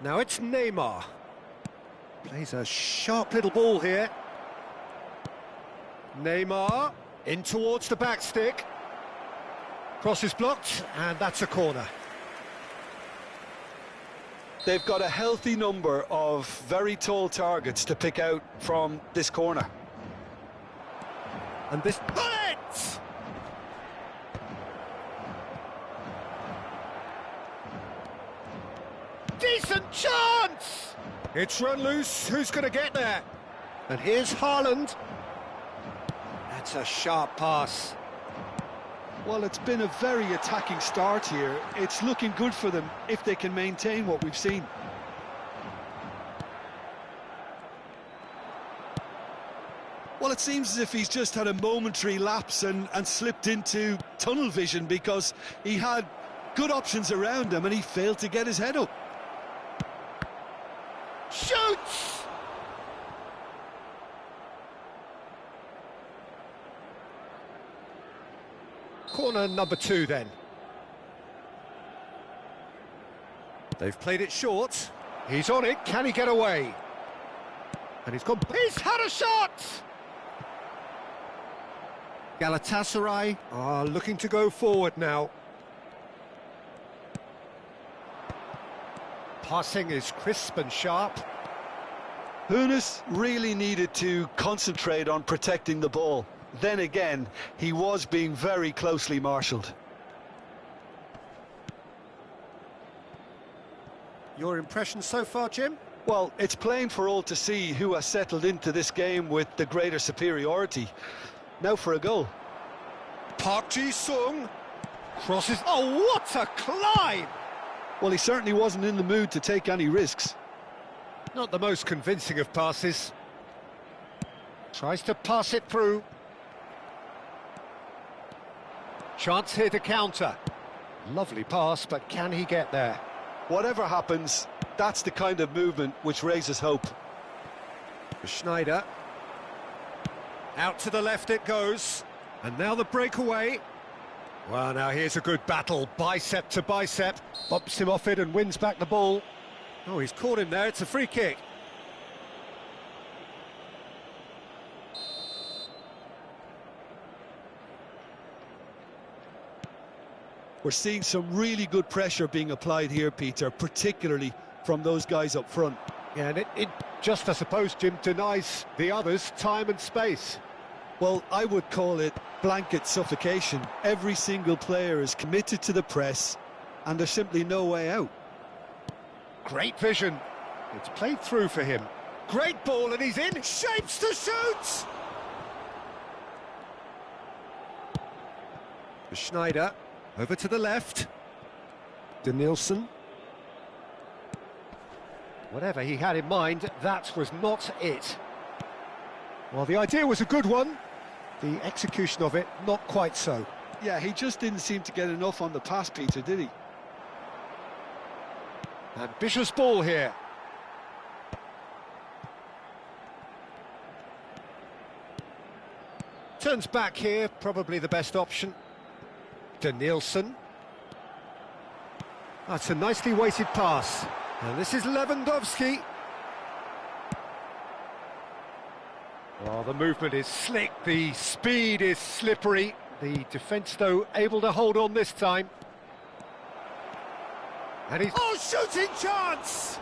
Now it's Neymar. Plays a sharp little ball here. Neymar in towards the back stick. Cross is blocked, and that's a corner. They've got a healthy number of very tall targets to pick out from this corner. And this bullet! Decent chance! It's run loose. Who's going to get there? And here's Haaland. That's a sharp pass. Well, it's been a very attacking start here. It's looking good for them if they can maintain what we've seen. Well, it seems as if he's just had a momentary lapse and slipped into tunnel vision, because he had good options around him and he failed to get his head up. Shoots! Corner number 2 then. They've played it short. He's on it. Can he get away? And he's gone. He's had a shot! Galatasaray are looking to go forward now. Passing is crisp and sharp. Hoeneß really needed to concentrate on protecting the ball. Then again, he was being very closely marshalled. Your impression so far, Jim? Well, it's plain for all to see who has settled into this game with the greater superiority. Now for a goal. Park Ji-sung crosses. Oh, what a climb! Well, he certainly wasn't in the mood to take any risks. Not the most convincing of passes. Tries to pass it through. Chance here to counter. Lovely pass, but can he get there? Whatever happens, that's the kind of movement which raises hope. Schneider. Out to the left it goes. And now the breakaway. Well, now here's a good battle, bicep to bicep. Bumps him off it and wins back the ball. Oh, he's caught him there, it's a free kick. We're seeing some really good pressure being applied here, Peter, particularly from those guys up front. Yeah, and it just, I suppose, Jim, denies the others time and space. Well, I would call it blanket suffocation. Every single player is committed to the press, and there's simply no way out. Great vision. It's played through for him. Great ball, and he's in. Shapes to shoot! Schneider, over to the left. Danielson. Whatever he had in mind, that was not it. Well, the idea was a good one. The execution of it, not quite so. Yeah, he just didn't seem to get enough on the pass, Peter, did he? Ambitious ball here. Turns back here, probably the best option. Danielson. That's a nicely weighted pass. And this is Lewandowski. Well, the movement is slick, the speed is slippery. The defence, though, able to hold on this time. And he's... Oh, shooting chance!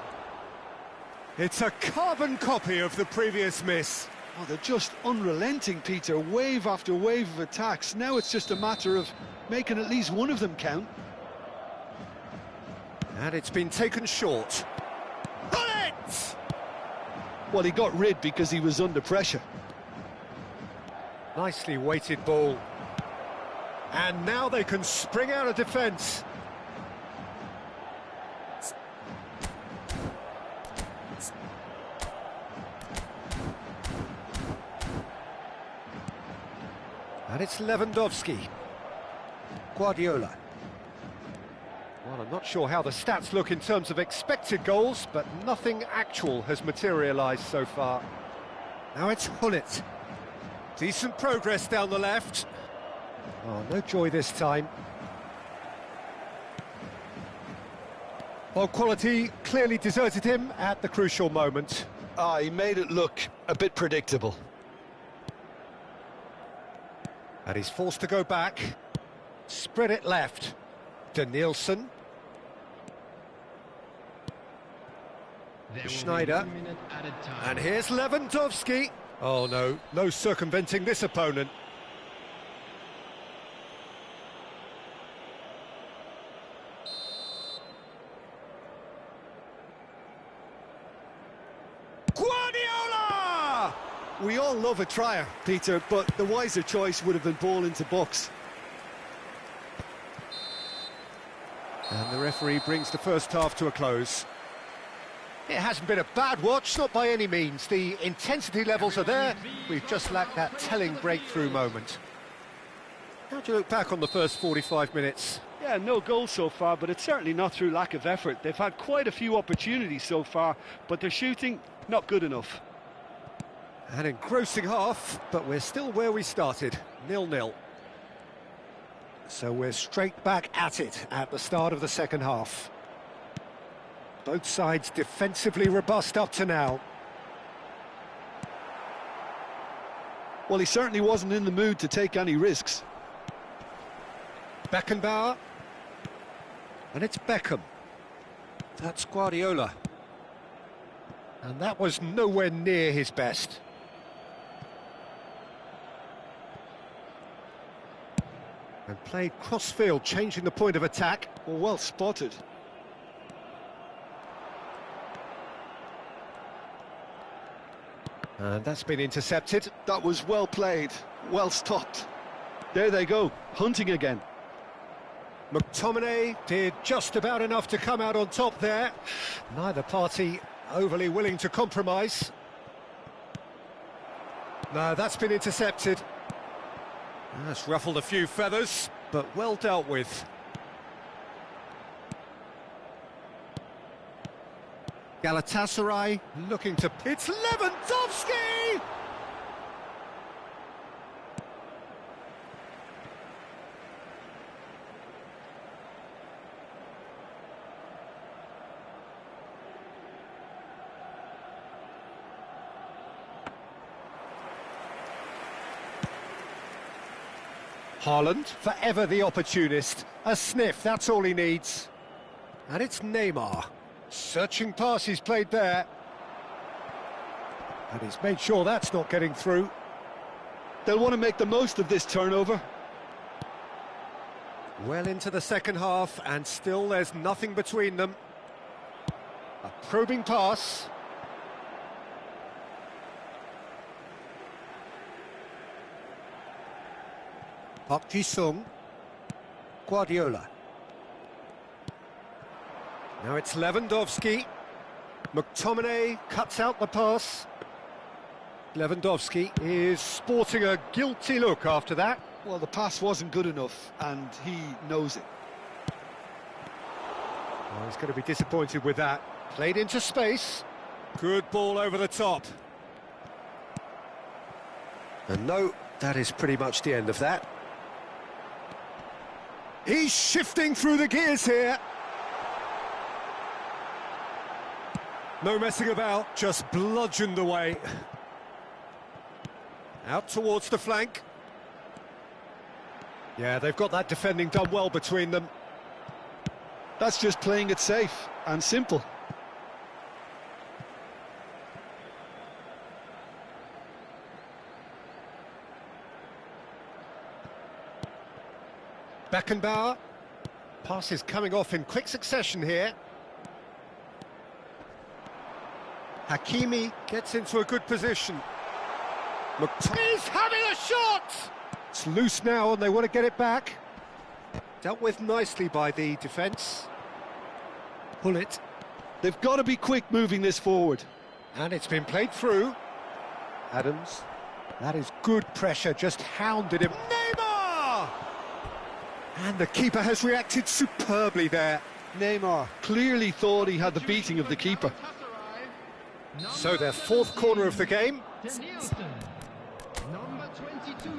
It's a carbon copy of the previous miss. Oh, they're just unrelenting, Peter. Wave after wave of attacks. Now it's just a matter of making at least one of them count. And it's been taken short. Bullet! Well, he got rid because he was under pressure. Nicely weighted ball. And now they can spring out of defence. And it's Lewandowski. Guardiola. Well, I'm not sure how the stats look in terms of expected goals, but nothing actual has materialised so far. Now it's Hullet. Decent progress down the left. Oh, no joy this time. Well, quality clearly deserted him at the crucial moment. He made it look a bit predictable. And he's forced to go back. Spread it left. Danielson. Schneider. And here's Lewandowski. Oh no, no circumventing this opponent. Guardiola! We all love a trier, Peter, but the wiser choice would have been ball into box. And the referee brings the first half to a close. It hasn't been a bad watch, not by any means. The intensity levels are there. We've just lacked that telling breakthrough moment. How do you look back on the first 45 minutes? Yeah, no goals so far, but it's certainly not through lack of effort. They've had quite a few opportunities so far, but their shooting, not good enough. An engrossing half, but we're still where we started, 0-0. So we're straight back at it at the start of the second half. Both sides defensively robust up to now. Well, he certainly wasn't in the mood to take any risks. Beckenbauer. And it's Beckham. That's Guardiola. And that was nowhere near his best. And played cross-field, changing the point of attack. Well spotted. And that's been intercepted. That was well played, well stopped. There they go, hunting again. McTominay did just about enough to come out on top there. Neither party overly willing to compromise. No, that's been intercepted. That's ruffled a few feathers, but well dealt with. Galatasaray looking to... It's Lewandowski! Haaland, forever the opportunist. A sniff, that's all he needs. And it's Neymar. Searching pass he's played there. And he's made sure that's not getting through. They'll want to make the most of this turnover. Well into the second half, and still there's nothing between them. A probing pass. Park Ji-sung. Guardiola. Now it's Lewandowski. McTominay cuts out the pass. Lewandowski is sporting a guilty look after that. Well, the pass wasn't good enough, and he knows it. Oh, he's going to be disappointed with that. Played into space. Good ball over the top. And no, that is pretty much the end of that. He's shifting through the gears here. No messing about, just bludgeoned away. Out towards the flank. Yeah, they've got that defending done well between them. That's just playing it safe and simple. Beckenbauer. Passes coming off in quick succession here. Hakimi gets into a good position. He's having a shot! It's loose now and they want to get it back. Dealt with nicely by the defence. Pull it. They've got to be quick moving this forward. And it's been played through. Adams. That is good pressure, just hounded him. Neymar! And the keeper has reacted superbly there. Neymar clearly thought he had the beating of the keeper. So their fourth corner of the game. Number 22,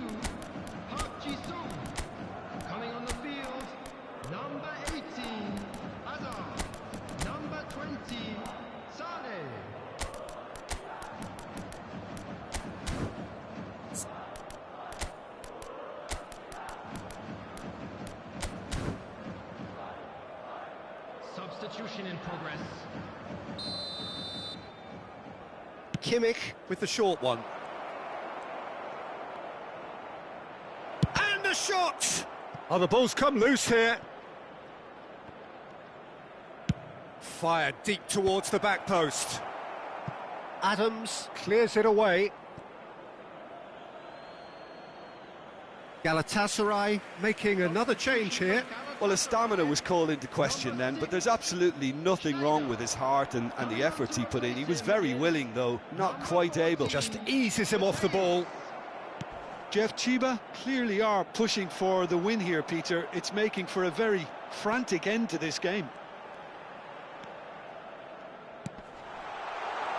Park Ji-sung. Coming on the field, number 18, Hazard. Number 20, Sane. Substitution in progress. Kimmich with the short one. And the shot! Oh, the ball's come loose here. Fired deep towards the back post. Adams clears it away. Galatasaray making another change here. Well, his stamina was called into question then, but there's absolutely nothing wrong with his heart and the efforts he put in. He was very willing, though, not quite able. Just eases him off the ball. Jeff Chiba clearly are pushing for the win here, Peter. It's making for a very frantic end to this game.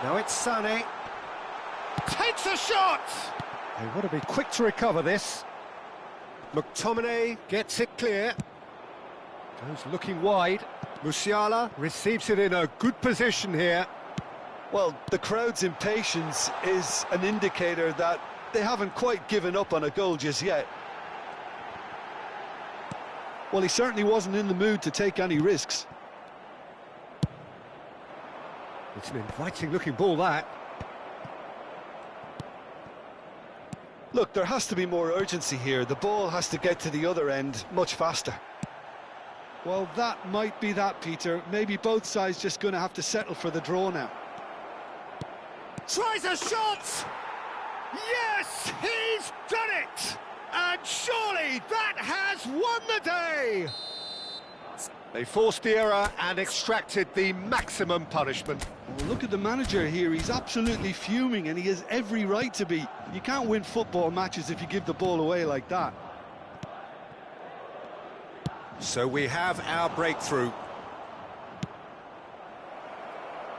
Now it's Sane. Takes a shot! They want to be quick to recover this. McTominay gets it clear. Goes looking wide. Musiala receives it in a good position here. Well, the crowd's impatience is an indicator that they haven't quite given up on a goal just yet. Well, he certainly wasn't in the mood to take any risks. It's an inviting-looking ball, that. Look, there has to be more urgency here. The ball has to get to the other end much faster. Well, that might be that, Peter. Maybe both sides just going to have to settle for the draw now. Tries a shot! Yes, he's done it! And surely that has won the day! They forced the error and extracted the maximum punishment. Well, look at the manager here. He's absolutely fuming, and he has every right to be. You can't win football matches if you give the ball away like that. So we have our breakthrough.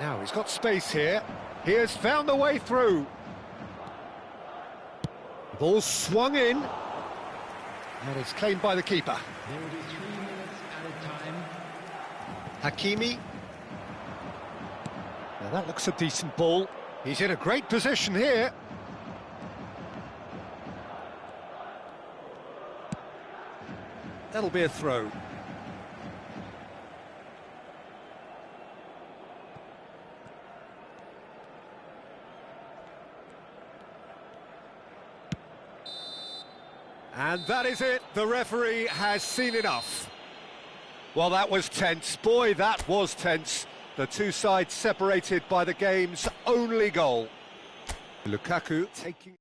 Now he's got space here. He has found the way through. The ball swung in. And it's claimed by the keeper. There will be 3 minutes at a time. Hakimi. Now that looks a decent ball. He's in a great position here. That'll be a throw. And that is it. The referee has seen enough. Well, that was tense. Boy, that was tense. The two sides separated by the game's only goal. Lukaku taking...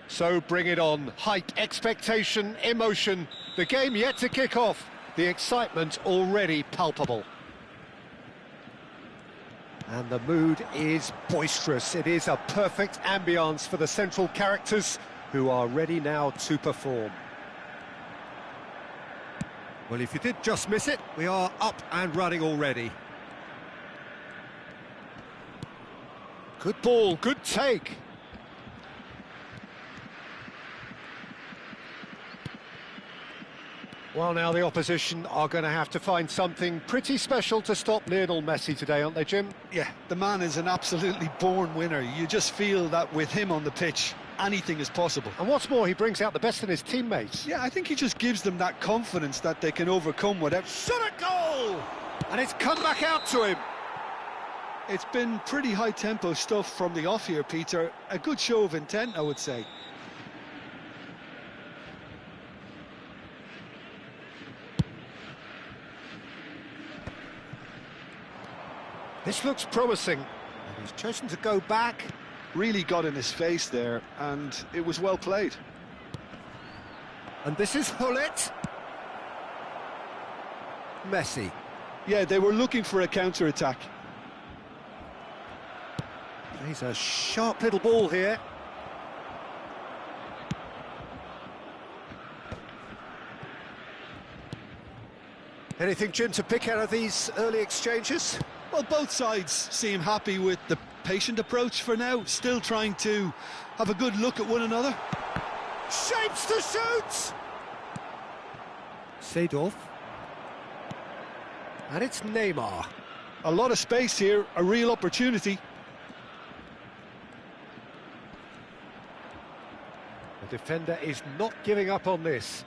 So bring it on. Hype, expectation, emotion. The game yet to kick off. The excitement already palpable. And the mood is boisterous. It is a perfect ambience for the central characters who are ready now to perform. Well, if you did just miss it, we are up and running already. Good ball, good take. Well, now the opposition are going to have to find something pretty special to stop Lionel Messi today, aren't they, Jim? Yeah, the man is an absolutely born winner. You just feel that with him on the pitch, anything is possible. And what's more, he brings out the best in his teammates. Yeah, I think he just gives them that confidence that they can overcome whatever. Shot a goal! And it's come back out to him. It's been pretty high-tempo stuff from the off here, Peter. A good show of intent, I would say. This looks promising. And he's chosen to go back. Really got in his face there, and it was well played. And this is Hullet. Messi. Yeah, they were looking for a counter-attack. Plays a sharp little ball here. Anything, Jim, to pick out of these early exchanges? Well, both sides seem happy with the patient approach for now, still trying to have a good look at one another. Shapes to shoot! Seedorf. And it's Neymar. A lot of space here, a real opportunity. The defender is not giving up on this.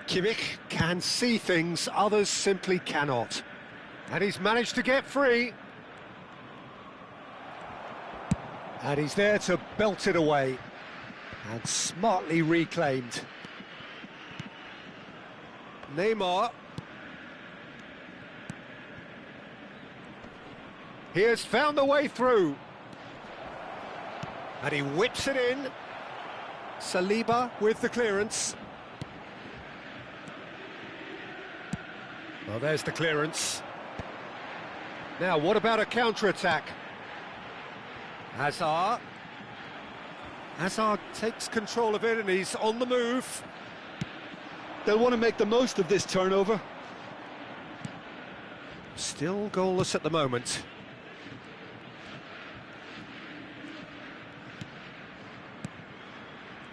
Kimmich can see things others simply cannot. And he's managed to get free. And he's there to belt it away. And smartly reclaimed. Neymar. He has found the way through. And he whips it in. Saliba with the clearance. Well, there's the clearance. Now, what about a counter-attack? Hazard. Hazard takes control of it and he's on the move. They'll want to make the most of this turnover. Still goalless at the moment.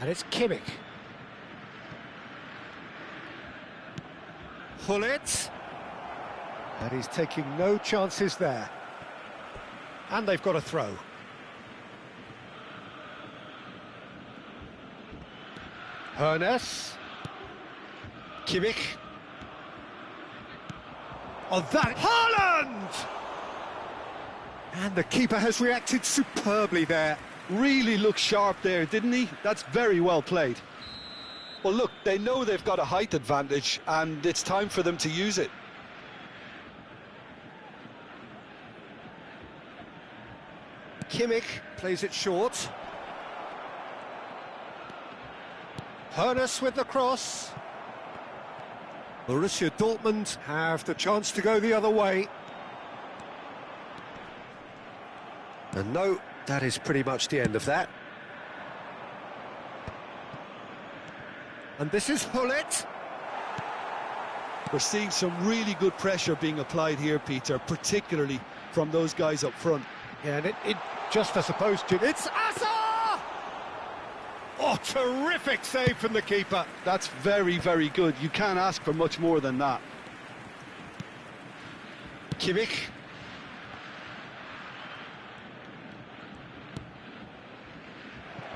And it's Kimmich. Hullet. And he's taking no chances there. And they've got a throw. Hernes. Kimmich. Oh, that... Haaland! And the keeper has reacted superbly there. Really looked sharp there, didn't he? That's very well played. Well, look, they know they've got a height advantage, and it's time for them to use it. Kimmich plays it short. Hernes with the cross. Borussia Dortmund have the chance to go the other way. And no, that is pretty much the end of that. And this is Hullet. We're seeing some really good pressure being applied here, Peter, particularly from those guys up front. Yeah, and it just as opposed to... It's Asa! Oh, terrific save from the keeper. That's very, very good. You can't ask for much more than that. Kimmich.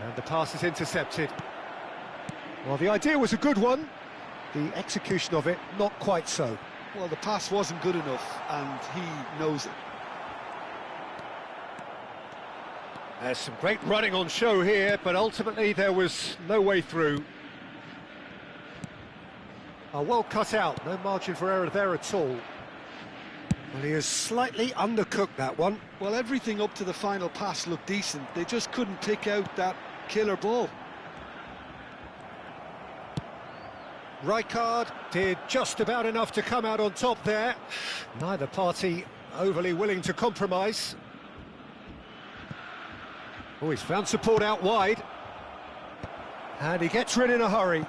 And the pass is intercepted. Well, the idea was a good one. The execution of it, not quite so. Well, the pass wasn't good enough, and he knows it. There's some great running on show here, but ultimately there was no way through. Oh, well cut out, no margin for error there at all. Well, he has slightly undercooked that one. Well, everything up to the final pass looked decent. They just couldn't pick out that killer ball. Rijkaard did just about enough to come out on top there. Neither party overly willing to compromise. Oh, he's found support out wide. And he gets rid in a hurry.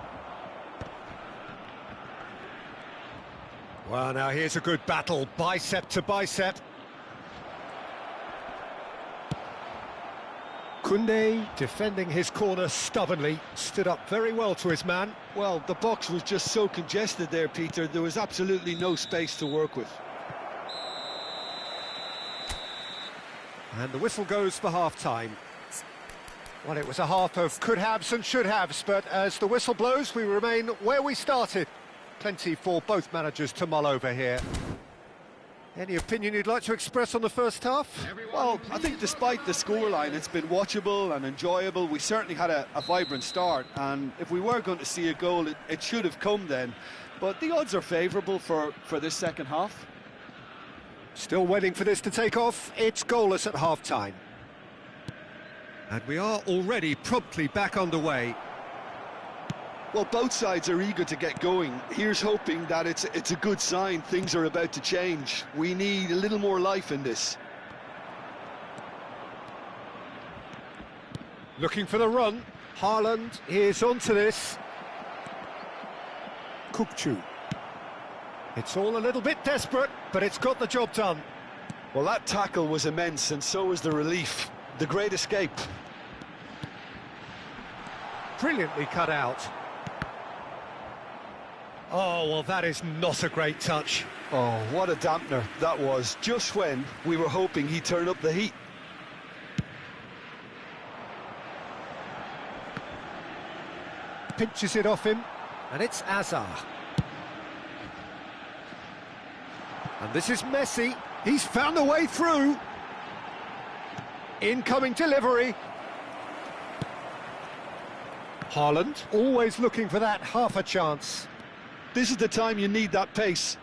Well, now here's a good battle, bicep to bicep. Koundé, defending his corner stubbornly, stood up very well to his man. Well, the box was just so congested there, Peter. There was absolutely no space to work with. And the whistle goes for half-time. Well, it was a half of could-haves and should-haves, but as the whistle blows, we remain where we started. Plenty for both managers to mull over here. Any opinion you'd like to express on the first half? Well, I think despite the scoreline, it's been watchable and enjoyable. We certainly had a vibrant start, and if we were going to see a goal, it should have come then. But the odds are favourable for this second half. Still waiting for this to take off. It's goalless at half-time. And we are already promptly back underway. Well, both sides are eager to get going. Here's hoping that it's a good sign. Things are about to change. We need a little more life in this. Looking for the run. Haaland is onto this. Kukçu. It's all a little bit desperate, but it's got the job done. Well, that tackle was immense, and so was the relief. The great escape. Brilliantly cut out. Oh, well, that is not a great touch. Oh, what a dampener that was, just when we were hoping he'd turn up the heat. Pinches it off him, and it's Azar. And this is Messi. He's found a way through. Incoming delivery. Haaland, always looking for that half a chance. This is the time you need that pace.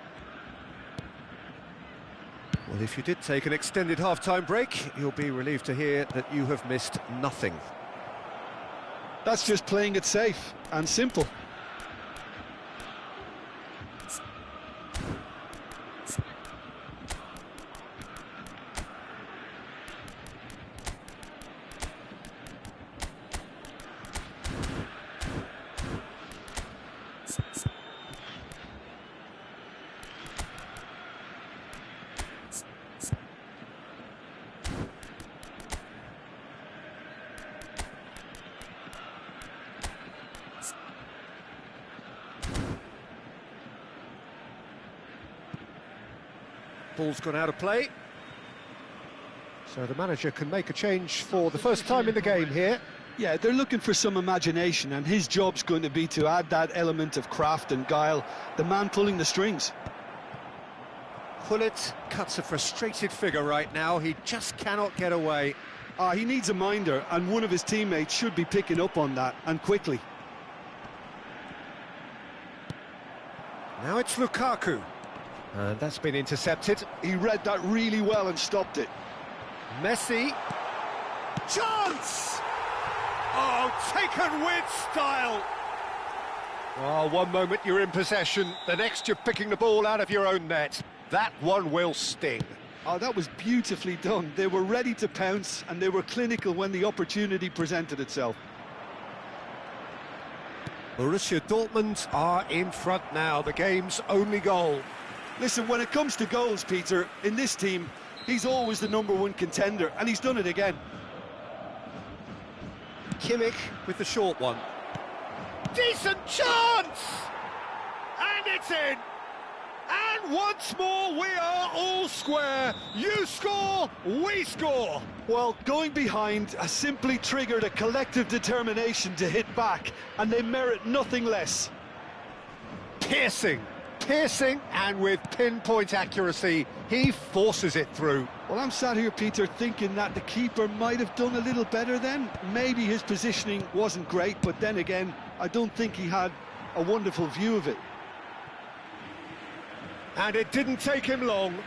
Well, if you did take an extended half-time break, you'll be relieved to hear that you have missed nothing. That's just playing it safe and simple. Ball's gone out of play. So the manager can make a change for the first time in the game here. Yeah, they're looking for some imagination, and his job's going to be to add that element of craft and guile, the man pulling the strings. Gullit cuts a frustrated figure right now. He just cannot get away. He needs a minder, and one of his teammates should be picking up on that, and quickly. Now it's Lukaku. And that's been intercepted. He read that really well and stopped it. Messi. Chance! Oh, taken with style. Oh, one moment you're in possession, the next you're picking the ball out of your own net. That one will sting. Oh, that was beautifully done. They were ready to pounce, and they were clinical when the opportunity presented itself. Borussia Dortmund are in front now, the game's only goal. Listen, when it comes to goals, Peter, in this team, he's always the #1 contender, and he's done it again. Kimmich with the short one. Decent chance! And it's in! And once more, we are all square. You score, we score. Well, going behind has simply triggered a collective determination to hit back, and they merit nothing less. Piercing, and with pinpoint accuracy, he forces it through. Well, I'm sat here, Peter, thinking that the keeper might have done a little better then. Maybe his positioning wasn't great, but then again, I don't think he had a wonderful view of it. And it didn't take him long.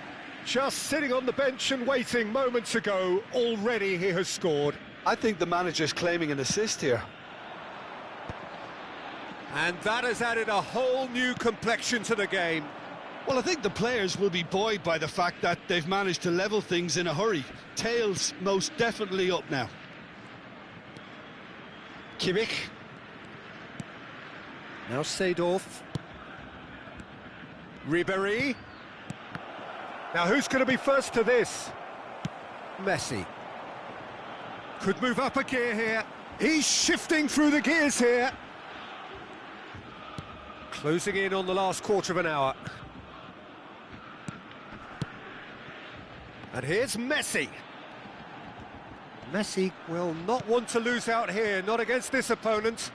Just sitting on the bench and waiting moments ago, already he has scored. I think the manager's claiming an assist here. And that has added a whole new complexion to the game. Well, I think the players will be buoyed by the fact that they've managed to level things in a hurry. Tails most definitely up now. Kimmich. Now Seedorf. Ribéry. Now who's going to be first to this? Messi. Could move up a gear here. He's shifting through the gears here. Closing in on the last quarter of an hour. And here's Messi. Messi will not want to lose out here, not against this opponent.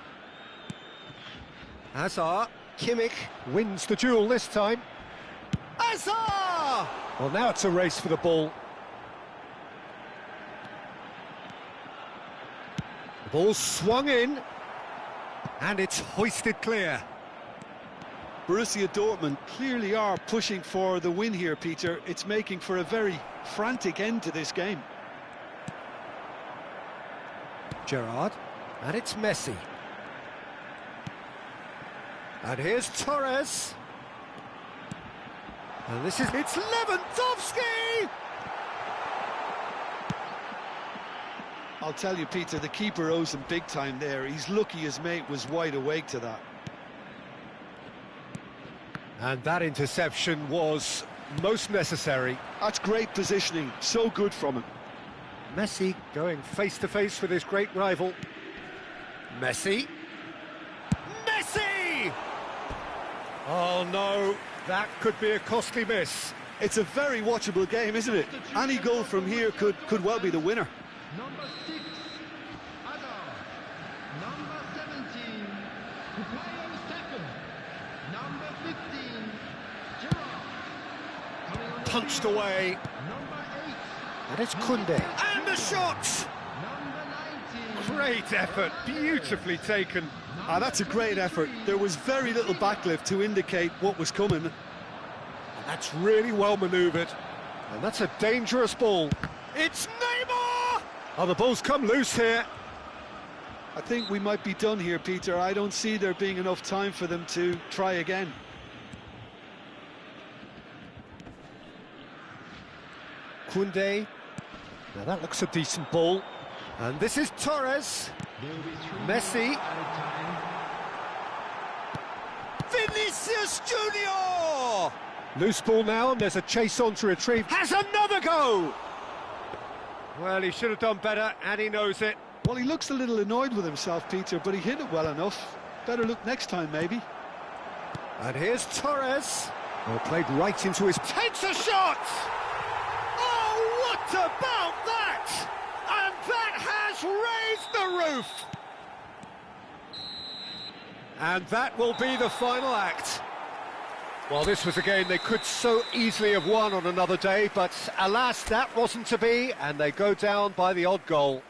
Hazard. Kimmich wins the duel this time. Hazard! Well, now it's a race for the ball. The ball swung in, and it's hoisted clear. Borussia Dortmund clearly are pushing for the win here, Peter. It's making for a very frantic end to this game. Gerrard, and it's Messi. And here's Torres. And it's Lewandowski! I'll tell you, Peter, the keeper owes him big time there. He's lucky his mate was wide awake to that. And that interception was most necessary. That's great positioning, so good from him. Messi going face-to-face with his great rival. Messi. Messi! Oh no, that could be a costly miss. It's a very watchable game, isn't it? Any goal from here could well be the winner. Number 6, Hazard. Number 17, Bukayo Saka. Number 15, Gerrard. Coming on the Punched field, away. Number 8, And it's Koundé. And the shot! number 19. Great effort, beautifully taken. Ah, that's a great effort. There was very little backlift to indicate what was coming. And that's really well manoeuvred. And that's a dangerous ball. It's Neymar! Oh, the ball's come loose here. I think we might be done here, Peter. I don't see there being enough time for them to try again. Koundé. Now that looks a decent ball. And this is Torres. Messi. Vinicius Junior! Loose ball now, and there's a chase on to retrieve. Has another go! Well, he should have done better, and he knows it. Well, he looks a little annoyed with himself, Peter, but he hit it well enough. Better look next time, maybe. And here's Torres. Well, played right into his... Takes a shot! Oh, what about that? And that has raised the roof! And that will be the final act. Well, this was a game they could so easily have won on another day, but alas, that wasn't to be, and they go down by the odd goal.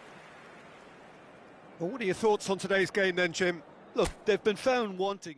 Well, what are your thoughts on today's game then, Jim? Look, they've been found wanting.